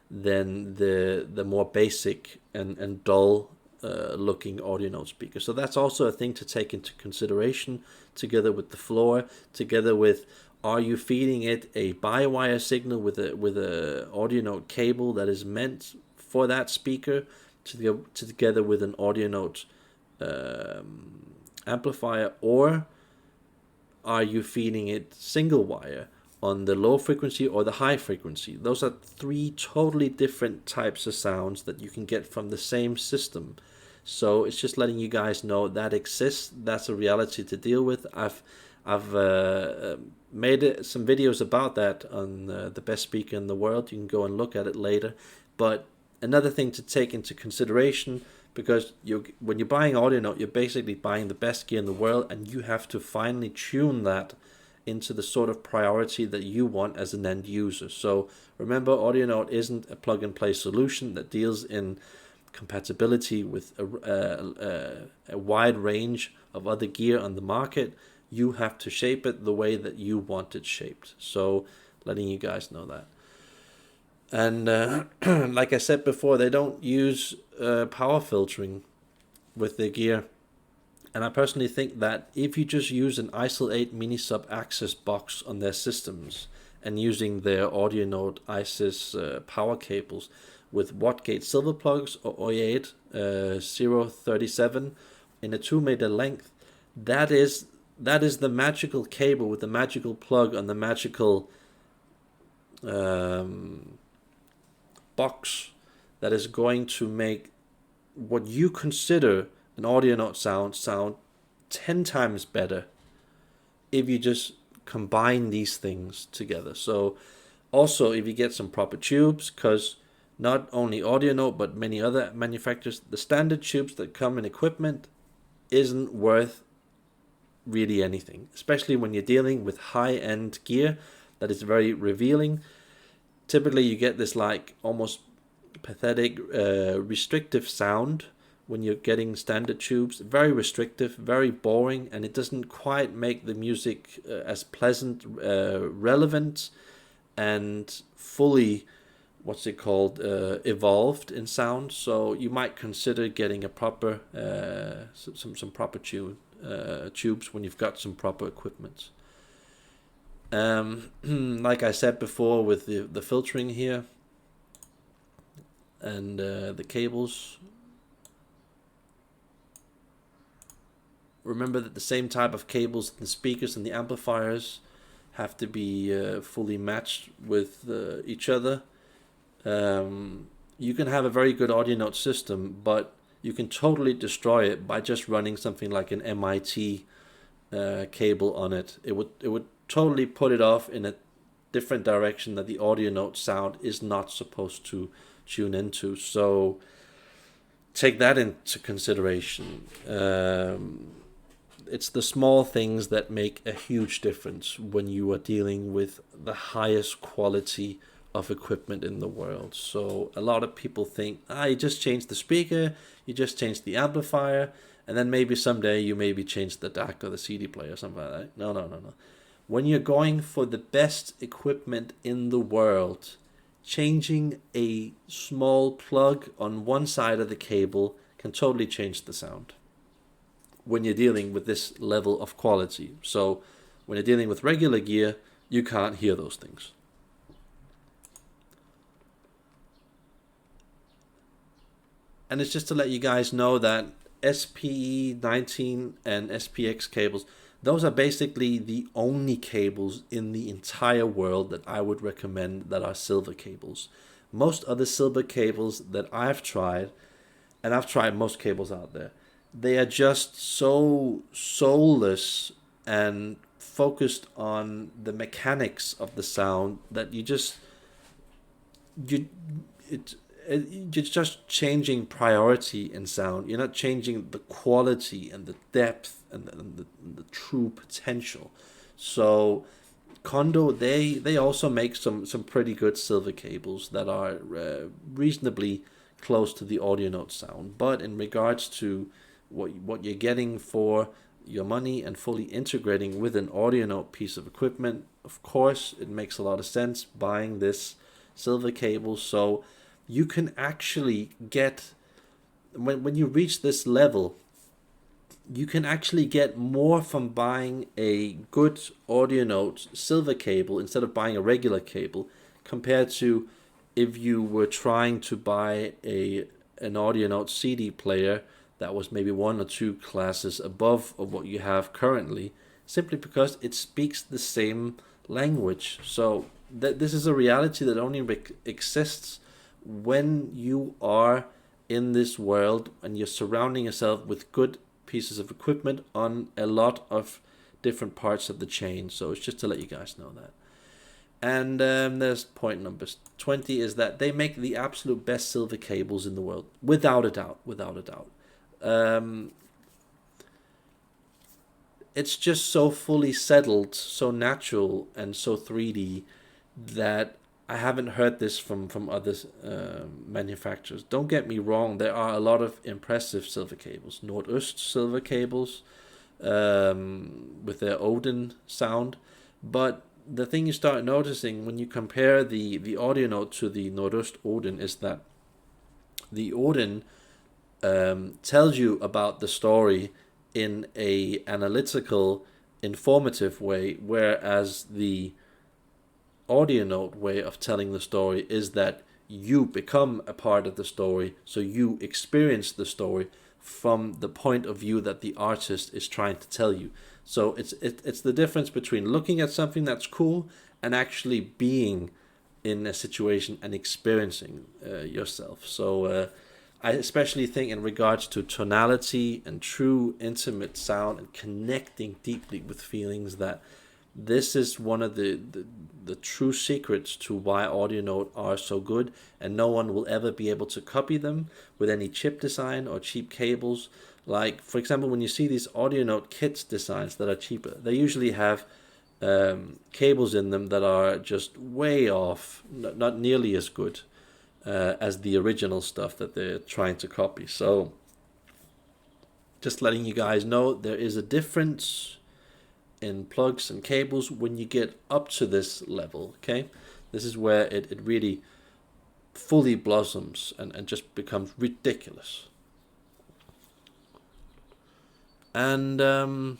than the more basic and dull looking audio note speaker. So that's also a thing to take into consideration, together with the floor, together with, are you feeding it a bi-wire signal with a audio note cable that is meant for that speaker, together with an audio note amplifier, or are you feeding it single wire on the low frequency or the high frequency? Those are three totally different types of sounds that you can get from the same system. So it's just letting you guys know that exists. That's a reality to deal with. I've made some videos about that on the best speaker in the world. You can go and look at it later. But another thing to take into consideration, because when you're buying audio note, you're basically buying the best gear in the world, and you have to finally tune that into the sort of priority that you want as an end user. So remember, audio note isn't a plug and play solution that deals in compatibility with a wide range of other gear on the market. You have to shape it the way that you want it shaped. So letting you guys know that. And like I said before, they don't use power filtering with their gear. And I personally think that if you just use an ISIL 8 mini sub access box on their systems, and using their AudioNote ISIS power cables with Wattgate silver plugs or OI8 037 in a 2 meter length. That is the magical cable with the magical plug on the magical box that is going to make what you consider an AudioNote sound 10 times better if you just combine these things together. So also if you get some proper tubes, because not only AudioNote but many other manufacturers, the standard tubes that come in equipment isn't worth really anything, especially when you're dealing with high-end gear that is very revealing. Typically you get this like almost pathetic restrictive sound when you're getting standard tubes. Very restrictive, very boring, and it doesn't quite make the music as pleasant, relevant, and fully evolved in sound. So you might consider getting a proper some proper tubes when you've got some proper equipment. Like I said before, with the filtering here and the cables, remember that the same type of cables, the speakers and the amplifiers, have to be fully matched with each other. You can have a very good AudioNote system, but you can totally destroy it by just running something like an MIT cable on it. It would totally put it off in a different direction that the AudioNote sound is not supposed to tune into. So take that into consideration. It's the small things that make a huge difference when you are dealing with the highest quality of equipment in the world. So a lot of people think, you just change the speaker, you just change the amplifier, and then maybe someday you maybe change the DAC or the CD player or something like that. No. When you're going for the best equipment in the world, changing a small plug on one side of the cable can totally change the sound when you're dealing with this level of quality. So when you're dealing with regular gear, you can't hear those things. And it's just to let you guys know that SPE19 and SPX cables, those are basically the only cables in the entire world that I would recommend that are silver cables. Most other silver cables that I've tried, and I've tried most cables out there, they are just so soulless and focused on the mechanics of the sound that it's just changing priority in sound. You're not changing the quality and the depth and the true potential. So Kondo, they also make some pretty good silver cables that are reasonably close to the AudioNote sound. But in regards to what you're getting for your money and fully integrating with an AudioNote piece of equipment, of course, it makes a lot of sense buying this silver cable. So you can actually get, when you reach this level, you can actually get more from buying a good AudioNote silver cable instead of buying a regular cable, compared to if you were trying to buy an AudioNote CD player that was maybe 1 or 2 classes above of what you have currently, simply because it speaks the same language. So this is a reality that only exists when you are in this world and you're surrounding yourself with good pieces of equipment on a lot of different parts of the chain. So it's just to let you guys know that. And there's point number 20, is that they make the absolute best silver cables in the world, without a doubt. It's just so fully settled, so natural, and so 3D that I haven't heard this from other manufacturers. Don't get me wrong, there are a lot of impressive silver cables. Nordost silver cables with their Odin sound. But the thing you start noticing when you compare the AudioNote to the Nordost Odin is that the Odin tells you about the story in a analytical, informative way, whereas the audio note way of telling the story is that you become a part of the story, so you experience the story from the point of view that the artist is trying to tell you. So it's the difference between looking at something that's cool and actually being in a situation and experiencing yourself. So I especially think in regards to tonality and true intimate sound and connecting deeply with feelings, that this is one of the true secrets to why audio note are so good, and no one will ever be able to copy them with any chip design or cheap cables. Like, for example, when you see these audio note kits designs that are cheaper, they usually have cables in them that are just way off, not nearly as good as the original stuff that they're trying to copy. So just letting you guys know, there is a difference in plugs and cables when you get up to this level. Okay, this is where it really fully blossoms and just becomes ridiculous. And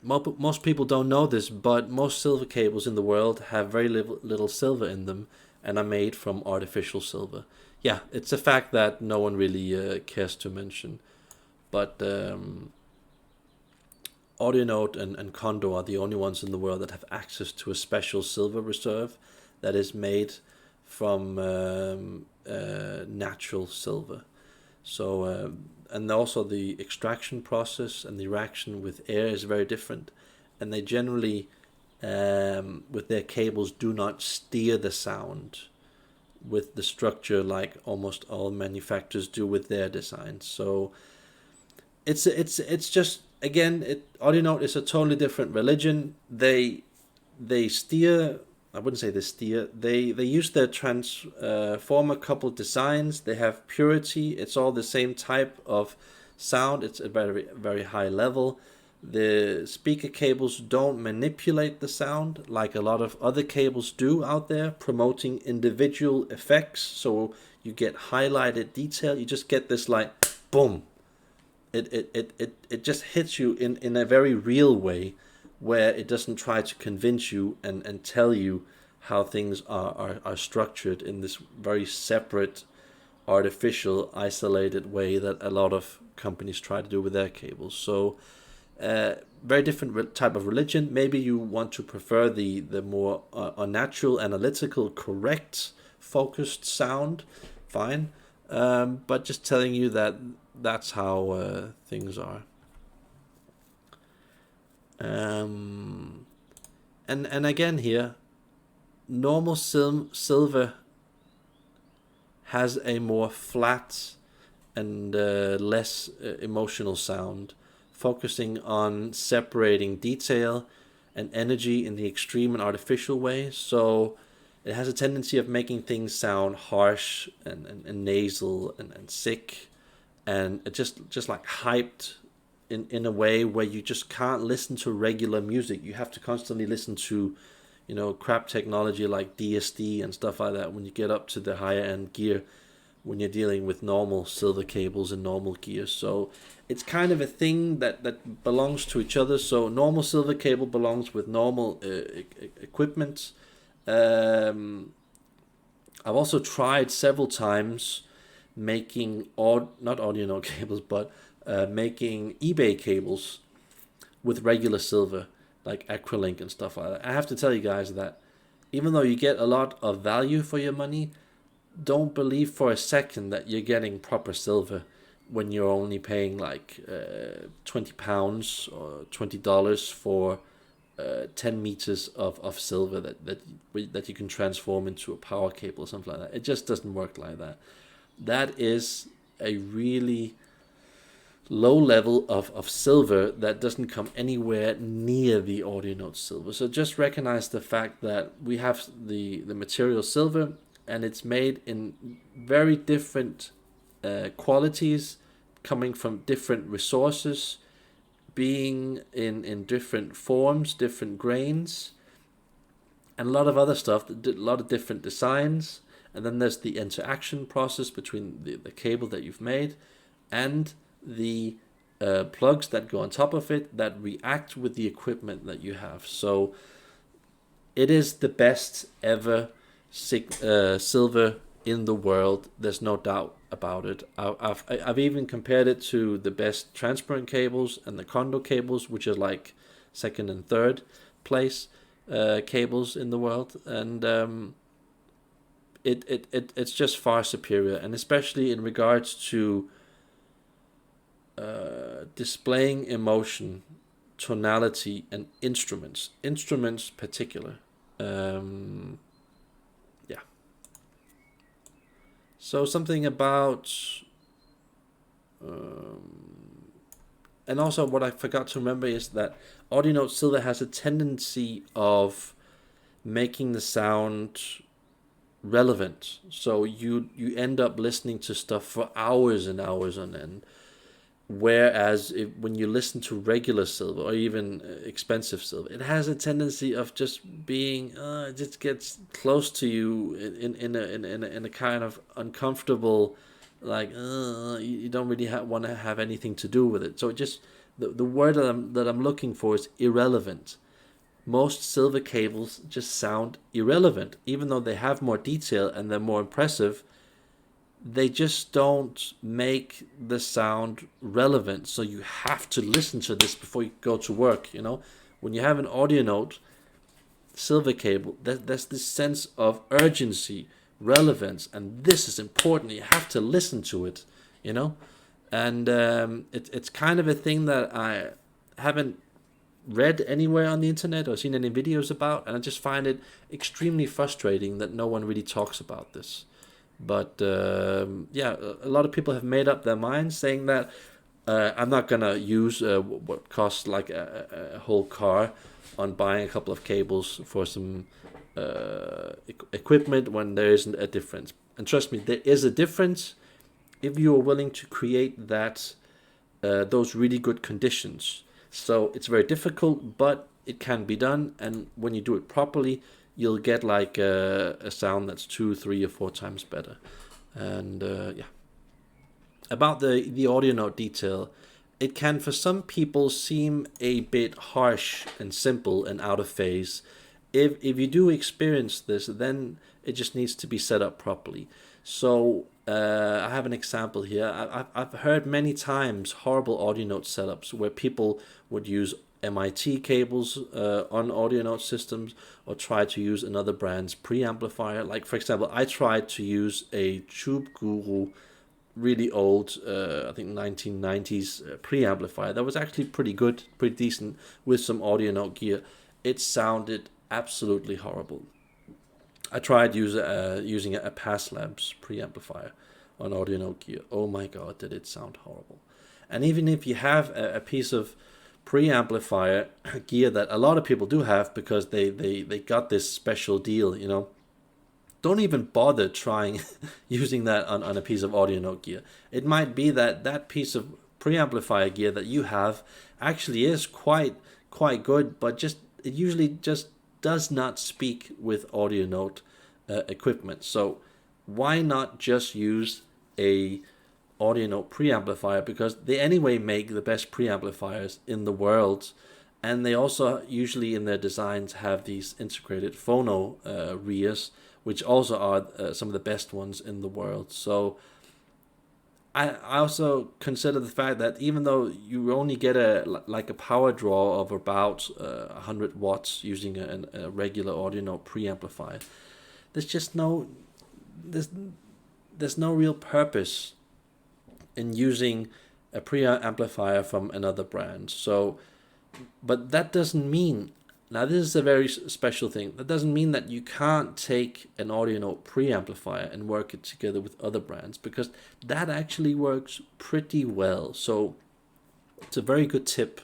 most people don't know this, but most silver cables in the world have very little silver in them and are made from artificial silver. Yeah, it's a fact that no one really cares to mention. But AudioNote and Condor are the only ones in the world that have access to a special silver reserve that is made from natural silver. So, and also the extraction process and the reaction with air is very different. And they generally, with their cables, do not steer the sound with the structure like almost all manufacturers do with their designs. So it's just, again, AudioNote is a totally different religion. They steer. I wouldn't say they steer. They use their transformer coupled designs. They have purity. It's all the same type of sound. It's a very very high level. The speaker cables don't manipulate the sound like a lot of other cables do out there, promoting individual effects. So you get highlighted detail. You just get this like boom. It just hits you in a very real way, where it doesn't try to convince you and tell you how things are structured in this very separate, artificial, isolated way that a lot of companies try to do with their cables. So very different type of religion. Maybe you want to prefer the more unnatural, analytical, correct, focused sound. Fine. But just telling you that that's how things are. And again here, normal silver has a more flat and less emotional sound, focusing on separating detail and energy in the extreme and artificial way. So it has a tendency of making things sound harsh and nasal and sick, and it just like hyped in a way where you just can't listen to regular music. You have to constantly listen to, crap technology like DSD and stuff like that when you get up to the higher end gear, when you're dealing with normal silver cables and normal gear. So it's kind of a thing that belongs to each other. So normal silver cable belongs with normal equipment. I've also tried several times making not audio note cables, but making eBay cables with regular silver, like acrylink and stuff like that. I have to tell you guys that even though you get a lot of value for your money, don't believe for a second that you're getting proper silver when you're only paying like £20 or $20 for 10 meters of silver that you can transform into a power cable or something like that. It just doesn't work like that. That is a really low level of silver that doesn't come anywhere near the audio note silver. So just recognize the fact that we have the material silver, and it's made in very different qualities, coming from different resources, being in different forms, different grains, and a lot of other stuff, a lot of different designs. And then there's the interaction process between the cable that you've made and the plugs that go on top of it that react with the equipment that you have. So it is the best ever silver in the world. There's no doubt about it. I've even compared it to the best transparent cables and the condo cables, which are like second and third place cables in the world, and it's just far superior, and especially in regards to displaying emotion, tonality, and instruments particular. Yeah. So something about and also what I forgot to remember is that Audio Note Silver has a tendency of making the sound relevant. So you end up listening to stuff for hours and hours on end. Whereas when you listen to regular silver or even expensive silver, it has a tendency of just being, it just gets close to you in a kind of uncomfortable, like you don't really want to have anything to do with it. So it just the word that I'm looking for is irrelevant. Most silver cables just sound irrelevant, even though they have more detail and they're more impressive. They just don't make the sound relevant. So you have to listen to this before you go to work. When you have an Audio Note silver cable, there's this sense of urgency, relevance, and this is important. You have to listen to it. And it's kind of a thing that I haven't read anywhere on the internet or seen any videos about, and I just find it extremely frustrating that no one really talks about this. But yeah, a lot of people have made up their minds saying that I'm not gonna use what costs like a whole car on buying a couple of cables for some equipment when there isn't a difference. And trust me, there is a difference if you are willing to create those really good conditions. So it's very difficult, but it can be done, and when you do it properly, you'll get like a sound that's 2, 3, or 4 times better. And yeah, about the Audio Note detail, it can for some people seem a bit harsh and simple and out of phase. If you do experience this, then it just needs to be set up properly. So I have an example here. I've heard many times horrible Audio Note setups where people would use MIT cables on Audio Note systems, or try to use another brand's preamplifier. Like, for example, I tried to use a Tube Guru, really old, I think 1990s preamplifier that was actually pretty good, pretty decent, with some Audio Note gear. It sounded absolutely horrible. I tried using a Pass Labs preamplifier on Audio Note gear. Oh my god, did it sound horrible. And even if you have a piece of preamplifier gear that a lot of people do have because they got this special deal, don't even bother trying using that on a piece of Audio Note gear. It might be that piece of preamplifier gear that you have actually is quite good, but it usually just does not speak with Audio Note equipment. So why not just use a Audio Note preamplifier, because they anyway make the best preamplifiers in the world, and they also usually in their designs have these integrated phono rears, which also are some of the best ones in the world. So I also consider the fact that even though you only get a power draw of about 100 watts using a regular Audio Note preamplifier, there's just there's no real purpose in using a preamplifier from another brand. So, but that doesn't mean, now this is a very special thing, that doesn't mean that you can't take an Audio Note preamplifier and work it together with other brands, because that actually works pretty well. So it's a very good tip.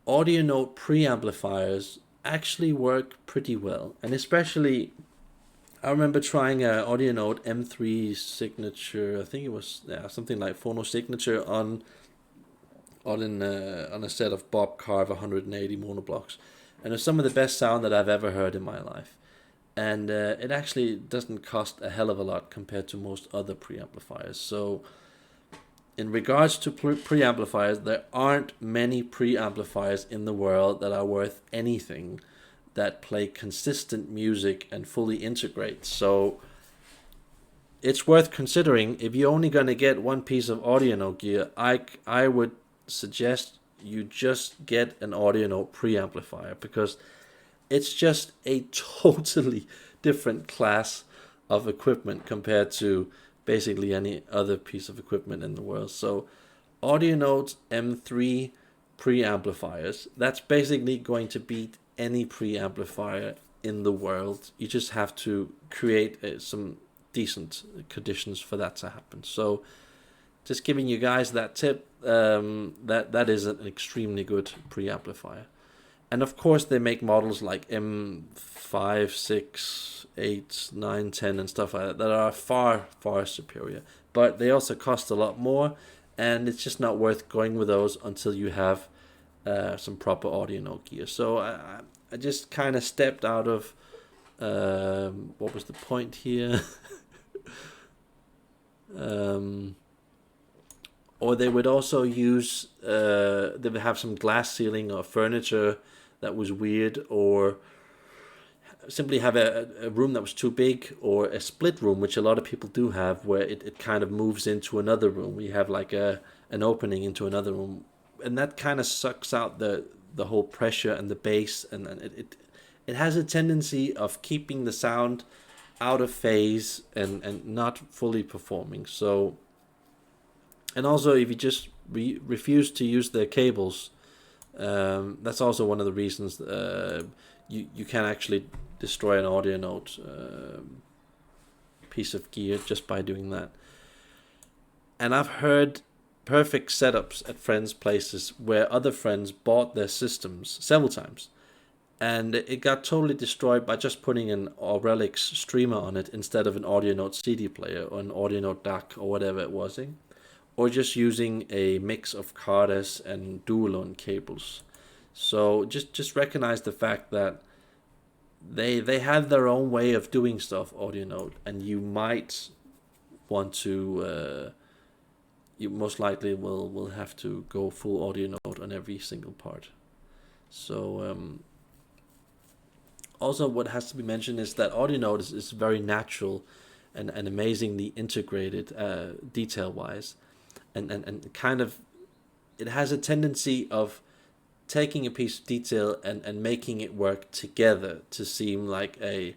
Audio Note preamplifiers actually work pretty well, and especially I remember trying a Audio Note M3 Signature. I think it was something like Phono Signature on a set of Bob Carver 180 monoblocks, and it's some of the best sound that I've ever heard in my life. And it actually doesn't cost a hell of a lot compared to most other preamplifiers. So in regards to preamplifiers, there aren't many preamplifiers in the world that are worth anything. that play consistent music and fully integrate. So it's worth considering. If you're only going to get one piece of Audionote gear, I would suggest you just get an Audionote preamplifier, because it's just a totally different class of equipment compared to basically any other piece of equipment in the world. So Audionote M3 preamplifiers, that's basically going to beat any preamplifier in the world. You just have to create some decent conditions for that to happen. So just giving you guys that tip, that is an extremely good preamplifier. And of course they make models like M5, 6, 8, 9, 10 and stuff like that are far, far superior. But they also cost a lot more, and it's just not worth going with those until you have some proper Audionote gear. So I just kind of stepped out of, what was the point here? Or they would also use, they would have some glass ceiling or furniture that was weird, or simply have a room that was too big, or a split room, which a lot of people do have, where it kind of moves into another room. We have like an opening into another room, and that kind of sucks out the whole pressure and the bass, and it has a tendency of keeping the sound out of phase and not fully performing. So, and also if you just refuse to use the cables, that's also one of the reasons you can actually destroy an Audionote piece of gear just by doing that. And I've heard perfect setups at friends' places where other friends bought their systems several times, and it got totally destroyed by just putting an Aurelix streamer on it instead of an Audionote CD player or an Audionote DAC or whatever it was, or just using a mix of Cardas and Dualone cables. So just recognize the fact that they have their own way of doing stuff, Audionote, and you might want to, you most likely will have to go full Audionote on every single part. So also what has to be mentioned is that Audionote is very natural and amazingly integrated detail-wise, and kind of, it has a tendency of taking a piece of detail and making it work together to seem like a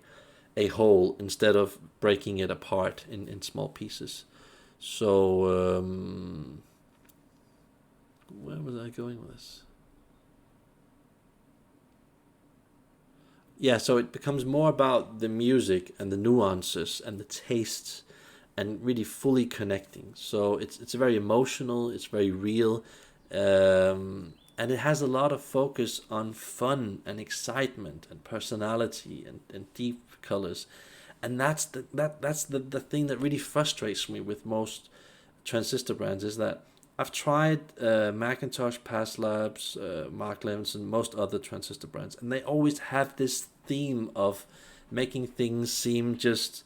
whole, instead of breaking it apart in small pieces. So where was I going with this? Yeah, so it becomes more about the music and the nuances and the tastes, and really fully connecting. So it's very emotional, it's very real, and it has a lot of focus on fun and excitement and personality and deep colors. And that's the thing that really frustrates me with most transistor brands, is that I've tried Macintosh, Past Labs, Mark Levinson, most other transistor brands, and they always have this theme of making things seem just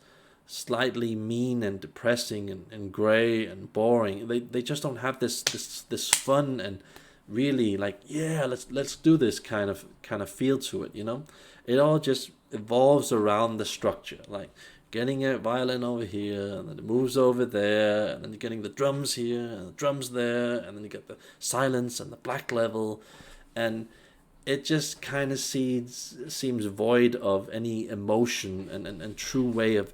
slightly mean and depressing and gray and boring. They just don't have this this fun and really like, yeah, let's do this kind of feel to it, you know. It all just evolves around the structure, like getting a violin over here, and then it moves over there, and then you're getting the drums here and the drums there, and then you get the silence and the black level, and it just kind of seems void of any emotion and true way of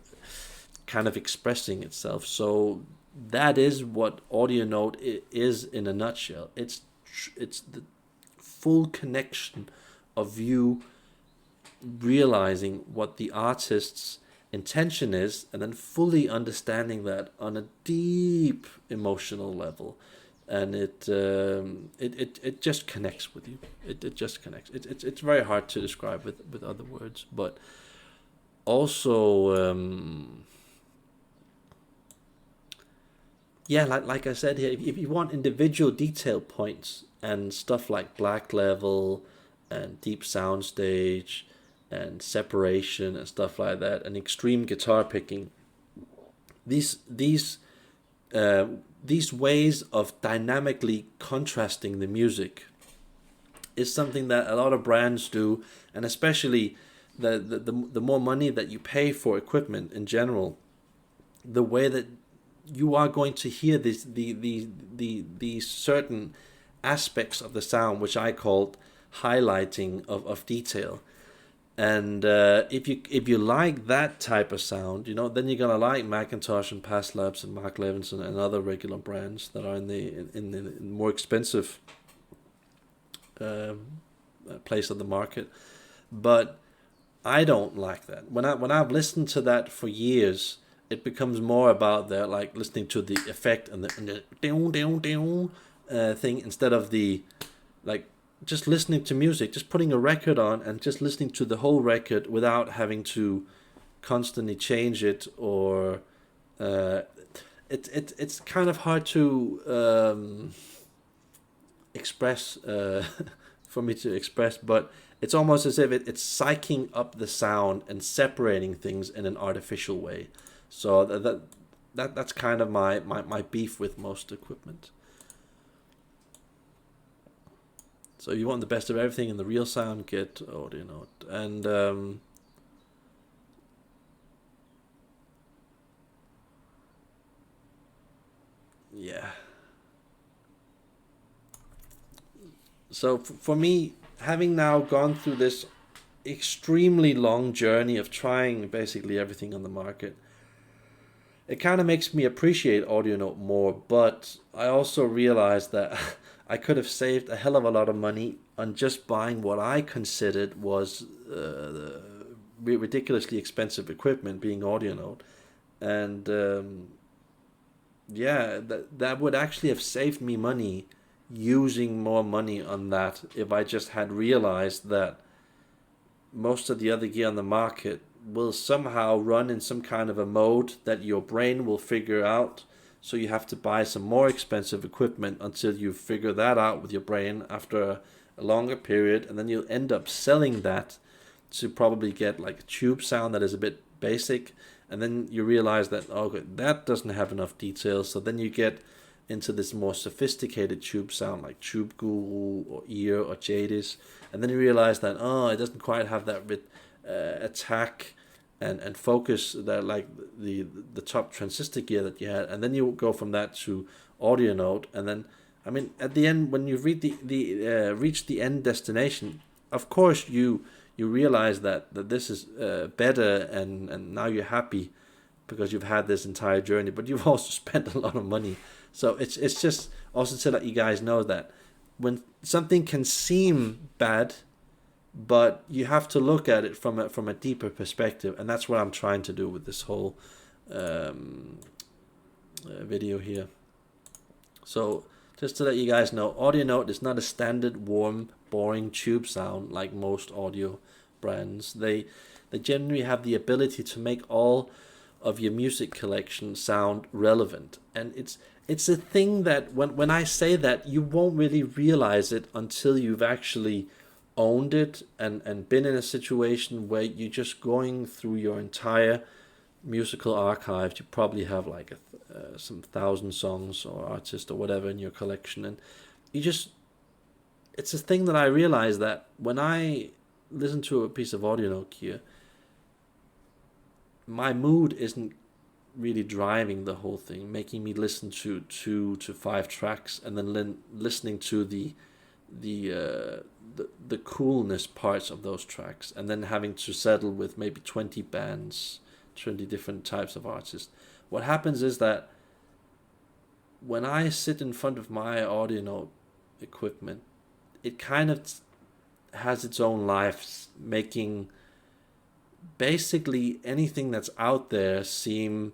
kind of expressing itself. So that is what Audionote is in a nutshell. It's the full connection of you realizing what the artist's intention is, and then fully understanding that on a deep emotional level, and it just connects with you. It just connects. It's very hard to describe with other words, but also yeah, like I said here, if you want individual detail points and stuff like black level and deep soundstage and separation and stuff like that, and extreme guitar picking, these ways of dynamically contrasting the music is something that a lot of brands do, and especially the more money that you pay for equipment in general, the way that you are going to hear these certain aspects of the sound, which I called highlighting of detail. And if you like that type of sound, then you're gonna like Macintosh and Past Labs and Mark Levinson and other regular brands that are in the more expensive place of the market. But I don't like that. When I've listened to that for years, it becomes more about the like listening to the effect and the down down down thing, instead of the like just listening to music, just putting a record on and just listening to the whole record without having to constantly change it, or it's kind of hard to express for me to express, but it's almost as if it's psyching up the sound and separating things in an artificial way. So that's kind of my beef with most equipment. So if you want the best of everything in the real sound, get Audio Note. And yeah. So for me, having now gone through this extremely long journey of trying basically everything on the market, it kind of makes me appreciate Audio Note more. But I also realized that I could have saved a hell of a lot of money on just buying what I considered was ridiculously expensive equipment, being Audio Note. And yeah, that would actually have saved me money using more money on that if I just had realized that most of the other gear on the market will somehow run in some kind of a mode that your brain will figure out. So you have to buy some more expensive equipment until you figure that out with your brain after a longer period, and then you'll end up selling that to probably get like a tube sound that is a bit basic, and then you realize that, okay, that doesn't have enough details, so then you get into this more sophisticated tube sound like Tube Guru or Ear or Jadis, and then you realize that, oh, it doesn't quite have that bit attack and focus that like the top transistor gear that you had, and then you go from that to Audio Note, and then I mean at the end when you read the reach the end destination, of course you realize that this is better, and now you're happy because you've had this entire journey, but you've also spent a lot of money. So it's just also to let you guys know that when something can seem bad, but you have to look at it from a deeper perspective, and that's what I'm trying to do with this whole video here. So just to let you guys know, Audio Note is not a standard warm, boring tube sound like most audio brands. They generally have the ability to make all of your music collection sound relevant, and it's a thing that when I say that, you won't really realize it until you've actually owned it and been in a situation where you're just going through your entire musical archive. You probably have like some 1,000 songs or artists or whatever in your collection, and it's a thing that I realize that when I listen to a piece of audio note here, my mood isn't really driving the whole thing, making me listen to 2 to 5 tracks and then listening to the coolness parts of those tracks, and then having to settle with maybe 20 bands, 20 different types of artists. What happens is that when I sit in front of my audio note equipment, it kind of has its own life, making basically anything that's out there seem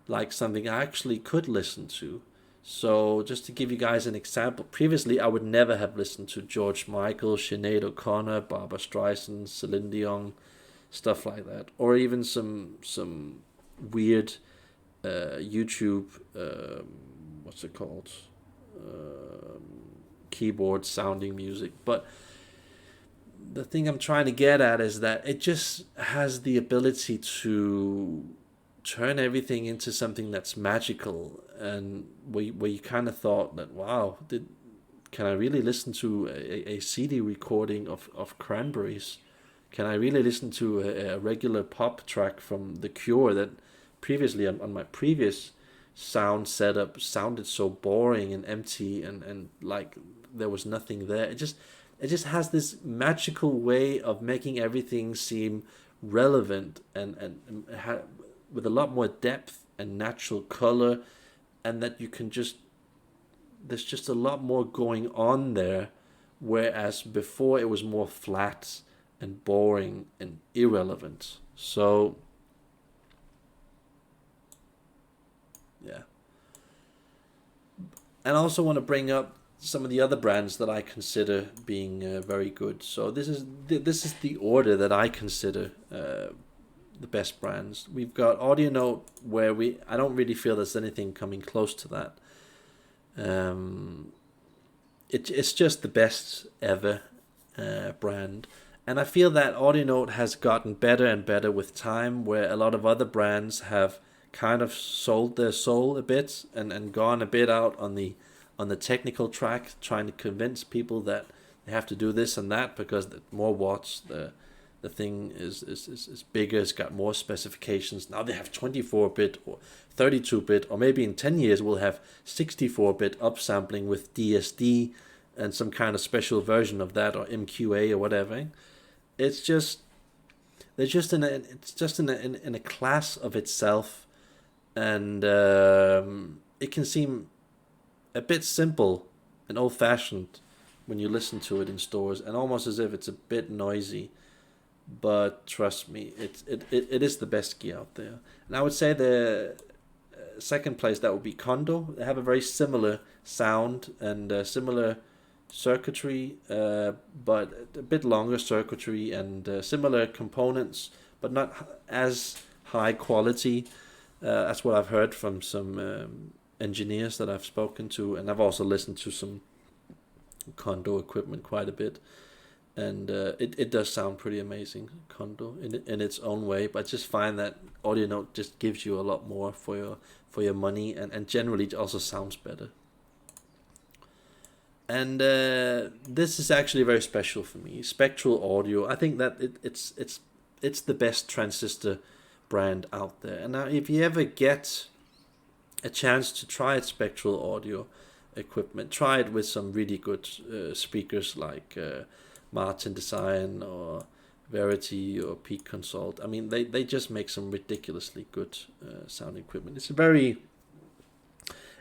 like something I actually could listen to. So just to give you guys an example, previously I would never have listened to George Michael, Sinead O'Connor, Barbra Streisand, Celine Dion, stuff like that, or even some weird YouTube what's it called, keyboard sounding music. But the thing I'm trying to get at is that it just has the ability to turn everything into something that's magical, and where you kind of thought that, wow, can I really listen to a CD recording of Cranberries? Can I really listen to a regular pop track from The Cure that previously on my previous sound setup sounded so boring and empty, and like there was nothing there. It just has this magical way of making everything seem relevant, with a lot more depth and natural color, and that you can just there's just a lot more going on there, whereas before it was more flat and boring and irrelevant. So yeah, and I also want to bring up some of the other brands that I consider being very good. So this is the order that I consider the best brands. We've got AudioNote, where I don't really feel there's anything coming close to that. It's just the best ever brand. And I feel that AudioNote has gotten better and better with time, where a lot of other brands have kind of sold their soul a bit, and gone a bit out on the technical track, trying to convince people that they have to do this and that because the more watts, the thing is bigger, it's got more specifications. Now they have 24-bit or 32-bit, or maybe in 10 years we'll have 64-bit upsampling with DSD and some kind of special version of that, or MQA or whatever. It's just in a class of itself, and it can seem a bit simple and old-fashioned when you listen to it in stores, and almost as if it's a bit noisy. But trust me, it is the best gear out there. And I would say the second place, that would be Kondo. They have a very similar sound and similar circuitry, but a bit longer circuitry, and similar components, but not as high quality. That's what I've heard from some engineers that I've spoken to, and I've also listened to some Kondo equipment quite a bit. And it does sound pretty amazing, Kondo, in its own way. But I just find that AudioNote just gives you a lot more for your money, and generally it also sounds better. And this is actually very special for me. Spectral Audio. I think that it's the best transistor brand out there. And now, if you ever get a chance to try it, Spectral Audio equipment, try it with some really good speakers like Martin Design or Verity or Peak Consult. I mean, they just make some ridiculously good sound equipment.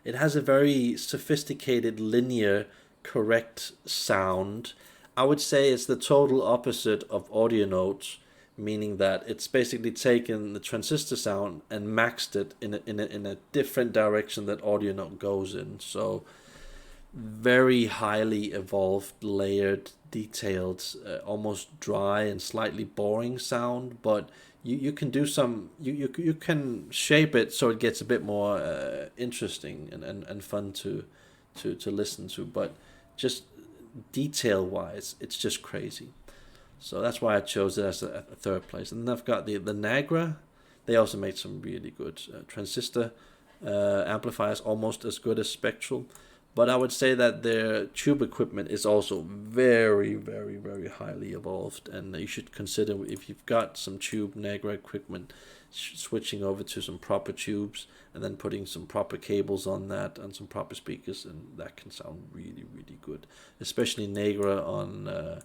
It has a very sophisticated, linear, correct sound. I would say it's the total opposite of AudioNote, meaning that it's basically taken the transistor sound and maxed it in a different direction that AudioNote goes in. So very highly evolved, layered, detailed, almost dry and slightly boring sound, but you can do some you can shape it so it gets a bit more interesting and fun to listen to, but just detail wise it's just crazy. So that's why I chose it as a third place. And then I've got the Nagra. They also made some really good transistor amplifiers, almost as good as Spectral. But I would say that their tube equipment is also very, very, very highly evolved. And you should consider, if you've got some tube Nagra equipment, switching over to some proper tubes and then putting some proper cables on that and some proper speakers. And that can sound really, really good. Especially Nagra on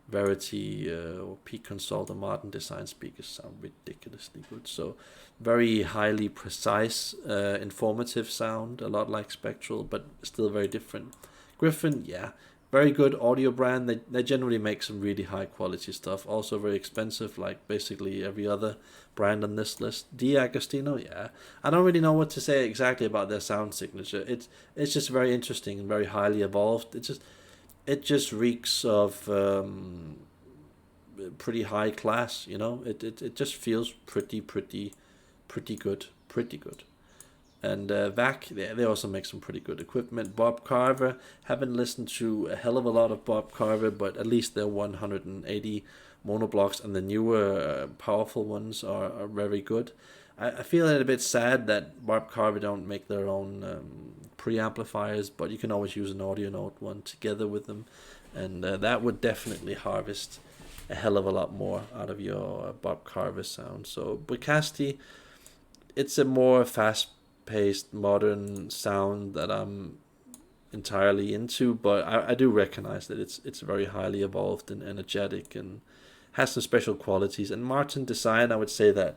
Verity or Peak Consult or Martin Design speakers sound ridiculously good. So very highly precise, informative sound, a lot like Spectral, but still very different. Griffin, yeah, very good audio brand. They generally make some really high quality stuff. Also very expensive, like basically every other brand on this list. D'Agostino, yeah. I don't really know what to say exactly about their sound signature. It's just very interesting and very highly evolved. It just reeks of pretty high class, you know. It just feels pretty good. And VAC, they also make some pretty good equipment. Bob Carver, haven't listened to a hell of a lot of Bob Carver, but at least their 180 monoblocks and the newer powerful ones are very good. I feel a little bit sad that Bob Carver don't make their own preamplifiers, but you can always use an audio note one together with them, and that would definitely harvest a hell of a lot more out of your Bob Carver sound. So Bricasti, it's a more fast-paced, modern sound that I'm entirely into, but I do recognize that it's very highly evolved and energetic and has some special qualities. And Martin Design, I would say that,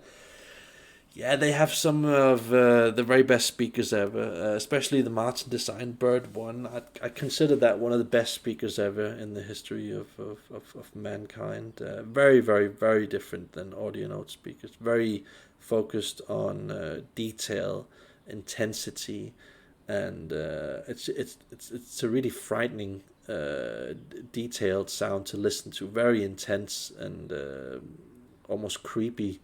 yeah, they have some of the very best speakers ever, especially the Martin Design Bird one. I consider that one of the best speakers ever in the history of mankind. Very, very, very different than audio note speakers. Very focused on detail, intensity, and it's a really frightening, detailed sound to listen to. Very intense and almost creepy,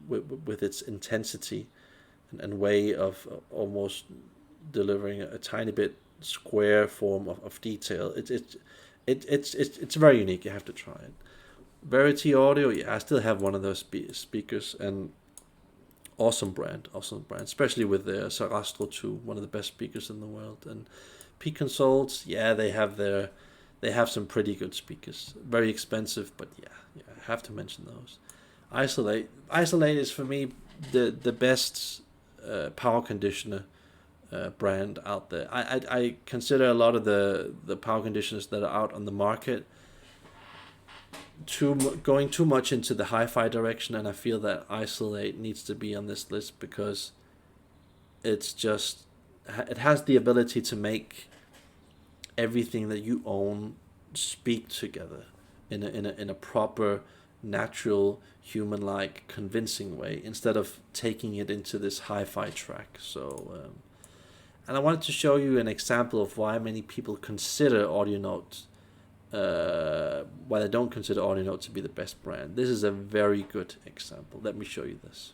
with its intensity and way of almost delivering a tiny bit square form of detail. It's very unique. You have to try it. Verity Audio, yeah, I still have one of those speakers, and awesome brand, especially with the Sarastro 2, one of the best speakers in the world. And P Consoles, yeah, they have some pretty good speakers. Very expensive, but yeah, I have to mention those. Isolate is for me the best power conditioner brand out there. I consider a lot of the power conditioners that are out on the market going too much into the hi-fi direction, and I feel that Isolate needs to be on this list because it has the ability to make everything that you own speak together in a proper, natural, human-like, convincing way, instead of taking it into this hi-fi track. So and I wanted to show you an example of why many people consider AudioNote, why they don't consider AudioNote to be the best brand. This is a very good example. Let me show you this.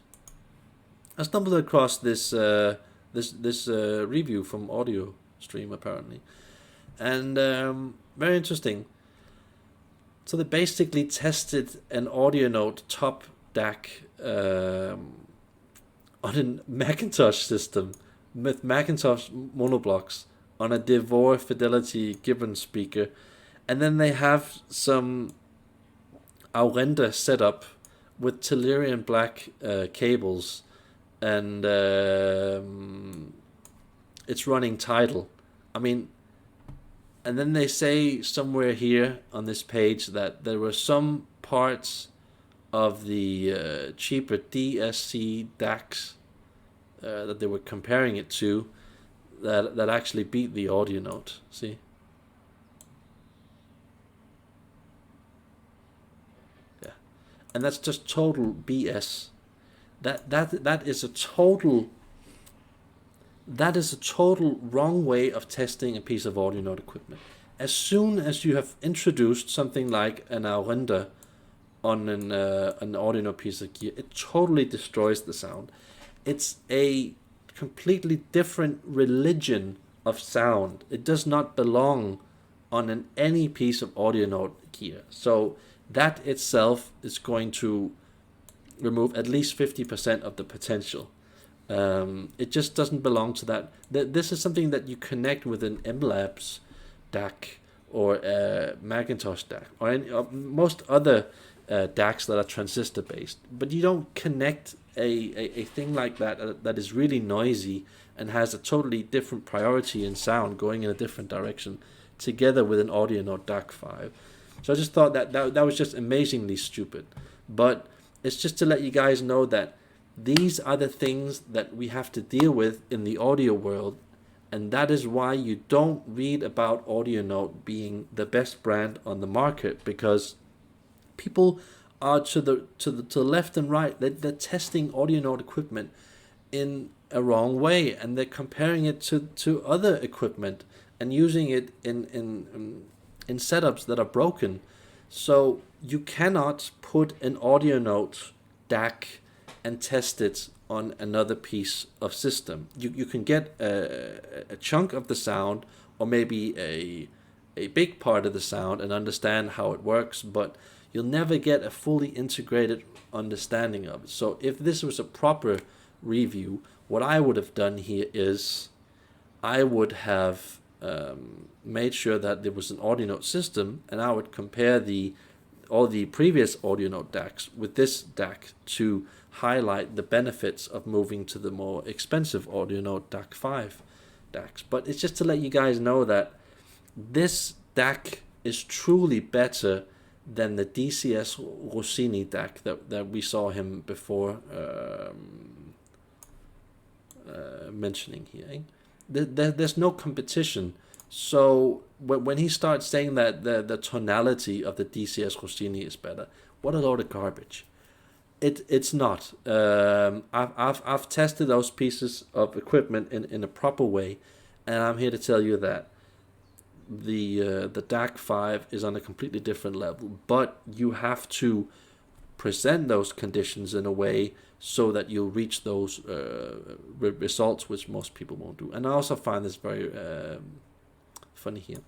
I stumbled across this review from Audio Stream, apparently, and very interesting. So they basically tested an AudioNote top DAC on a Macintosh system with Macintosh monoblocks on a Devore Fidelity Gibbon speaker, and then they have some Aurenda set up with Tellurian black cables, and it's running Tidal. I mean, and then they say somewhere here on this page that there were some parts of the cheaper DSC DACs that they were comparing it to that actually beat the AudioNote. See? Yeah. And that's just total BS. That is a total wrong way of testing a piece of AudioNote equipment. As soon as you have introduced something like an Aurenda on an AudioNote piece of gear, it totally destroys the sound. It's a completely different religion of sound. It does not belong on any piece of AudioNote gear. So that itself is going to remove at least 50% of the potential. It just doesn't belong to that. This is something that you connect with an MLabs DAC or a Macintosh DAC or most other DACs that are transistor based, but you don't connect a thing like that that is really noisy and has a totally different priority in sound going in a different direction together with an AudioNote DAC 5. So I just thought that was just amazingly stupid. But it's just to let you guys know that these are the things that we have to deal with in the audio world, and that is why you don't read about AudioNote being the best brand on the market, because people are to the left and right. They're testing AudioNote equipment in a wrong way, and they're comparing it to other equipment and using it in setups that are broken. So you cannot put an AudioNote DAC and test it on another piece of system. You can get a chunk of the sound, or maybe a big part of the sound, and understand how it works, but you'll never get a fully integrated understanding of it. So if this was a proper review, what I would have done here is I would have made sure that there was an audio note system, and I would compare all the previous audio note DACs with this DAC to highlight the benefits of moving to the more expensive audio note DAC 5 DACs. But it's just to let you guys know that this DAC is truly better than the DCS Rossini DAC that we saw him before mentioning here. Eh? There's no competition. So when he starts saying that the tonality of the DCS Rossini is better, what a load of garbage. It's not. I've tested those pieces of equipment in a proper way, and I'm here to tell you that the DAC 5 is on a completely different level. But you have to present those conditions in a way so that you'll reach those results, which most people won't do. And I also find this very funny here,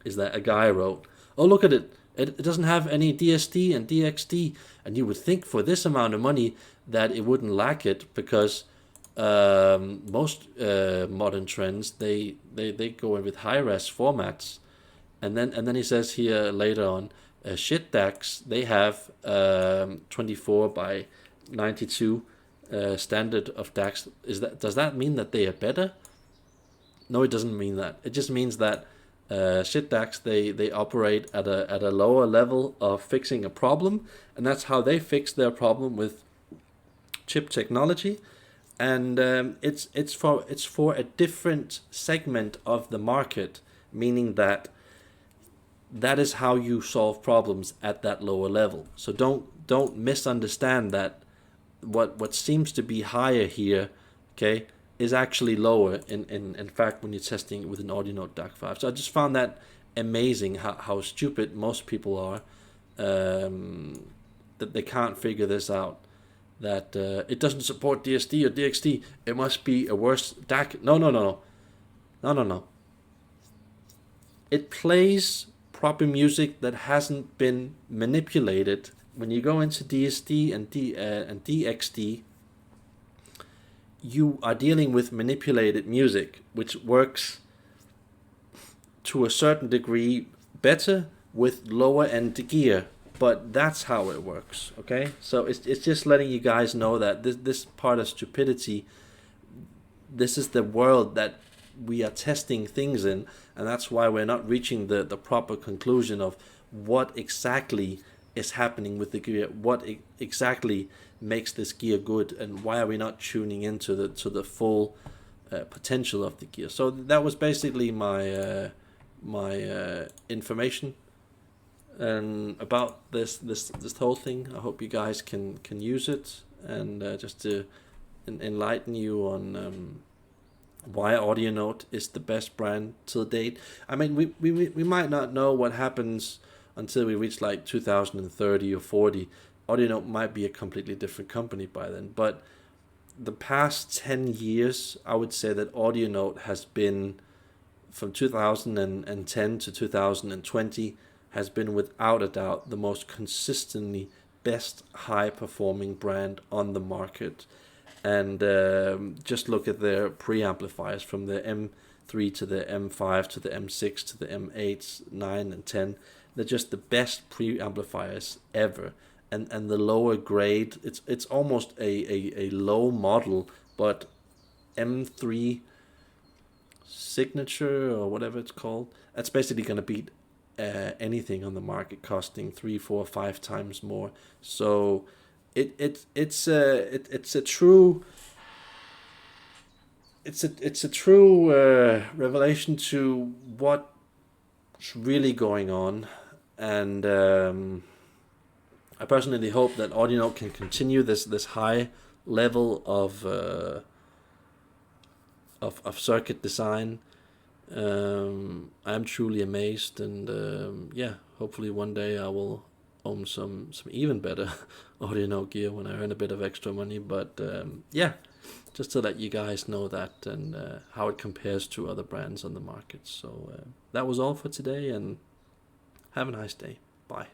is that a guy wrote, oh, look at it, it doesn't have any DSD and DXD, and you would think for this amount of money that it wouldn't lack it, because most modern trends, they go in with high-res formats. And then he says here later on, shit DACs, they have 24 by 92 standard of DACs. Does that mean that they are better? No, it doesn't mean that. It just means that shit DACs, they operate at a lower level of fixing a problem, and that's how they fix their problem with chip technology. And it's for a different segment of the market, meaning that is how you solve problems at that lower level. So don't misunderstand that what seems to be higher here, okay, is actually lower in fact when you're testing it with an audio note DAC 5. So I just found that amazing how stupid most people are, that they can't figure this out, that it doesn't support DSD or DXD, it must be a worse DAC. No. It plays proper music that hasn't been manipulated. When you go into DSD and DXD, you are dealing with manipulated music, which works to a certain degree better with lower end gear, but that's how it works. Okay, so it's just letting you guys know that this part of stupidity, this is the world that we are testing things in, and that's why we're not reaching the proper conclusion of what exactly is happening with the gear, what exactly makes this gear good, and why are we not tuning into the full potential of the gear. So that was basically my information about this whole thing. I hope you guys can use it, and just to enlighten you on why AudioNote is the best brand till date. I mean, we might not know what happens until we reach like 2030 or 40. AudioNote might be a completely different company by then, but the past 10 years, I would say that AudioNote has been, from 2010 to 2020, has been without a doubt the most consistently best high-performing brand on the market. And just look at their preamplifiers, from the M3 to the M5 to the M6 to the M8, 9 and 10. They're just the best preamplifiers ever. And the lower grade, it's almost a low model, but M3 Signature or whatever it's called, that's basically going to beat anything on the market, costing 3, 4, 5 times more. So it's a true revelation to what's really going on. And I personally hope that AudioNote can continue this high level of circuit design. I'm truly amazed, and hopefully one day I will own some even better AudioNote gear when I earn a bit of extra money. But just to let you guys know that, and how it compares to other brands on the market. So that was all for today, and have a nice day. Bye.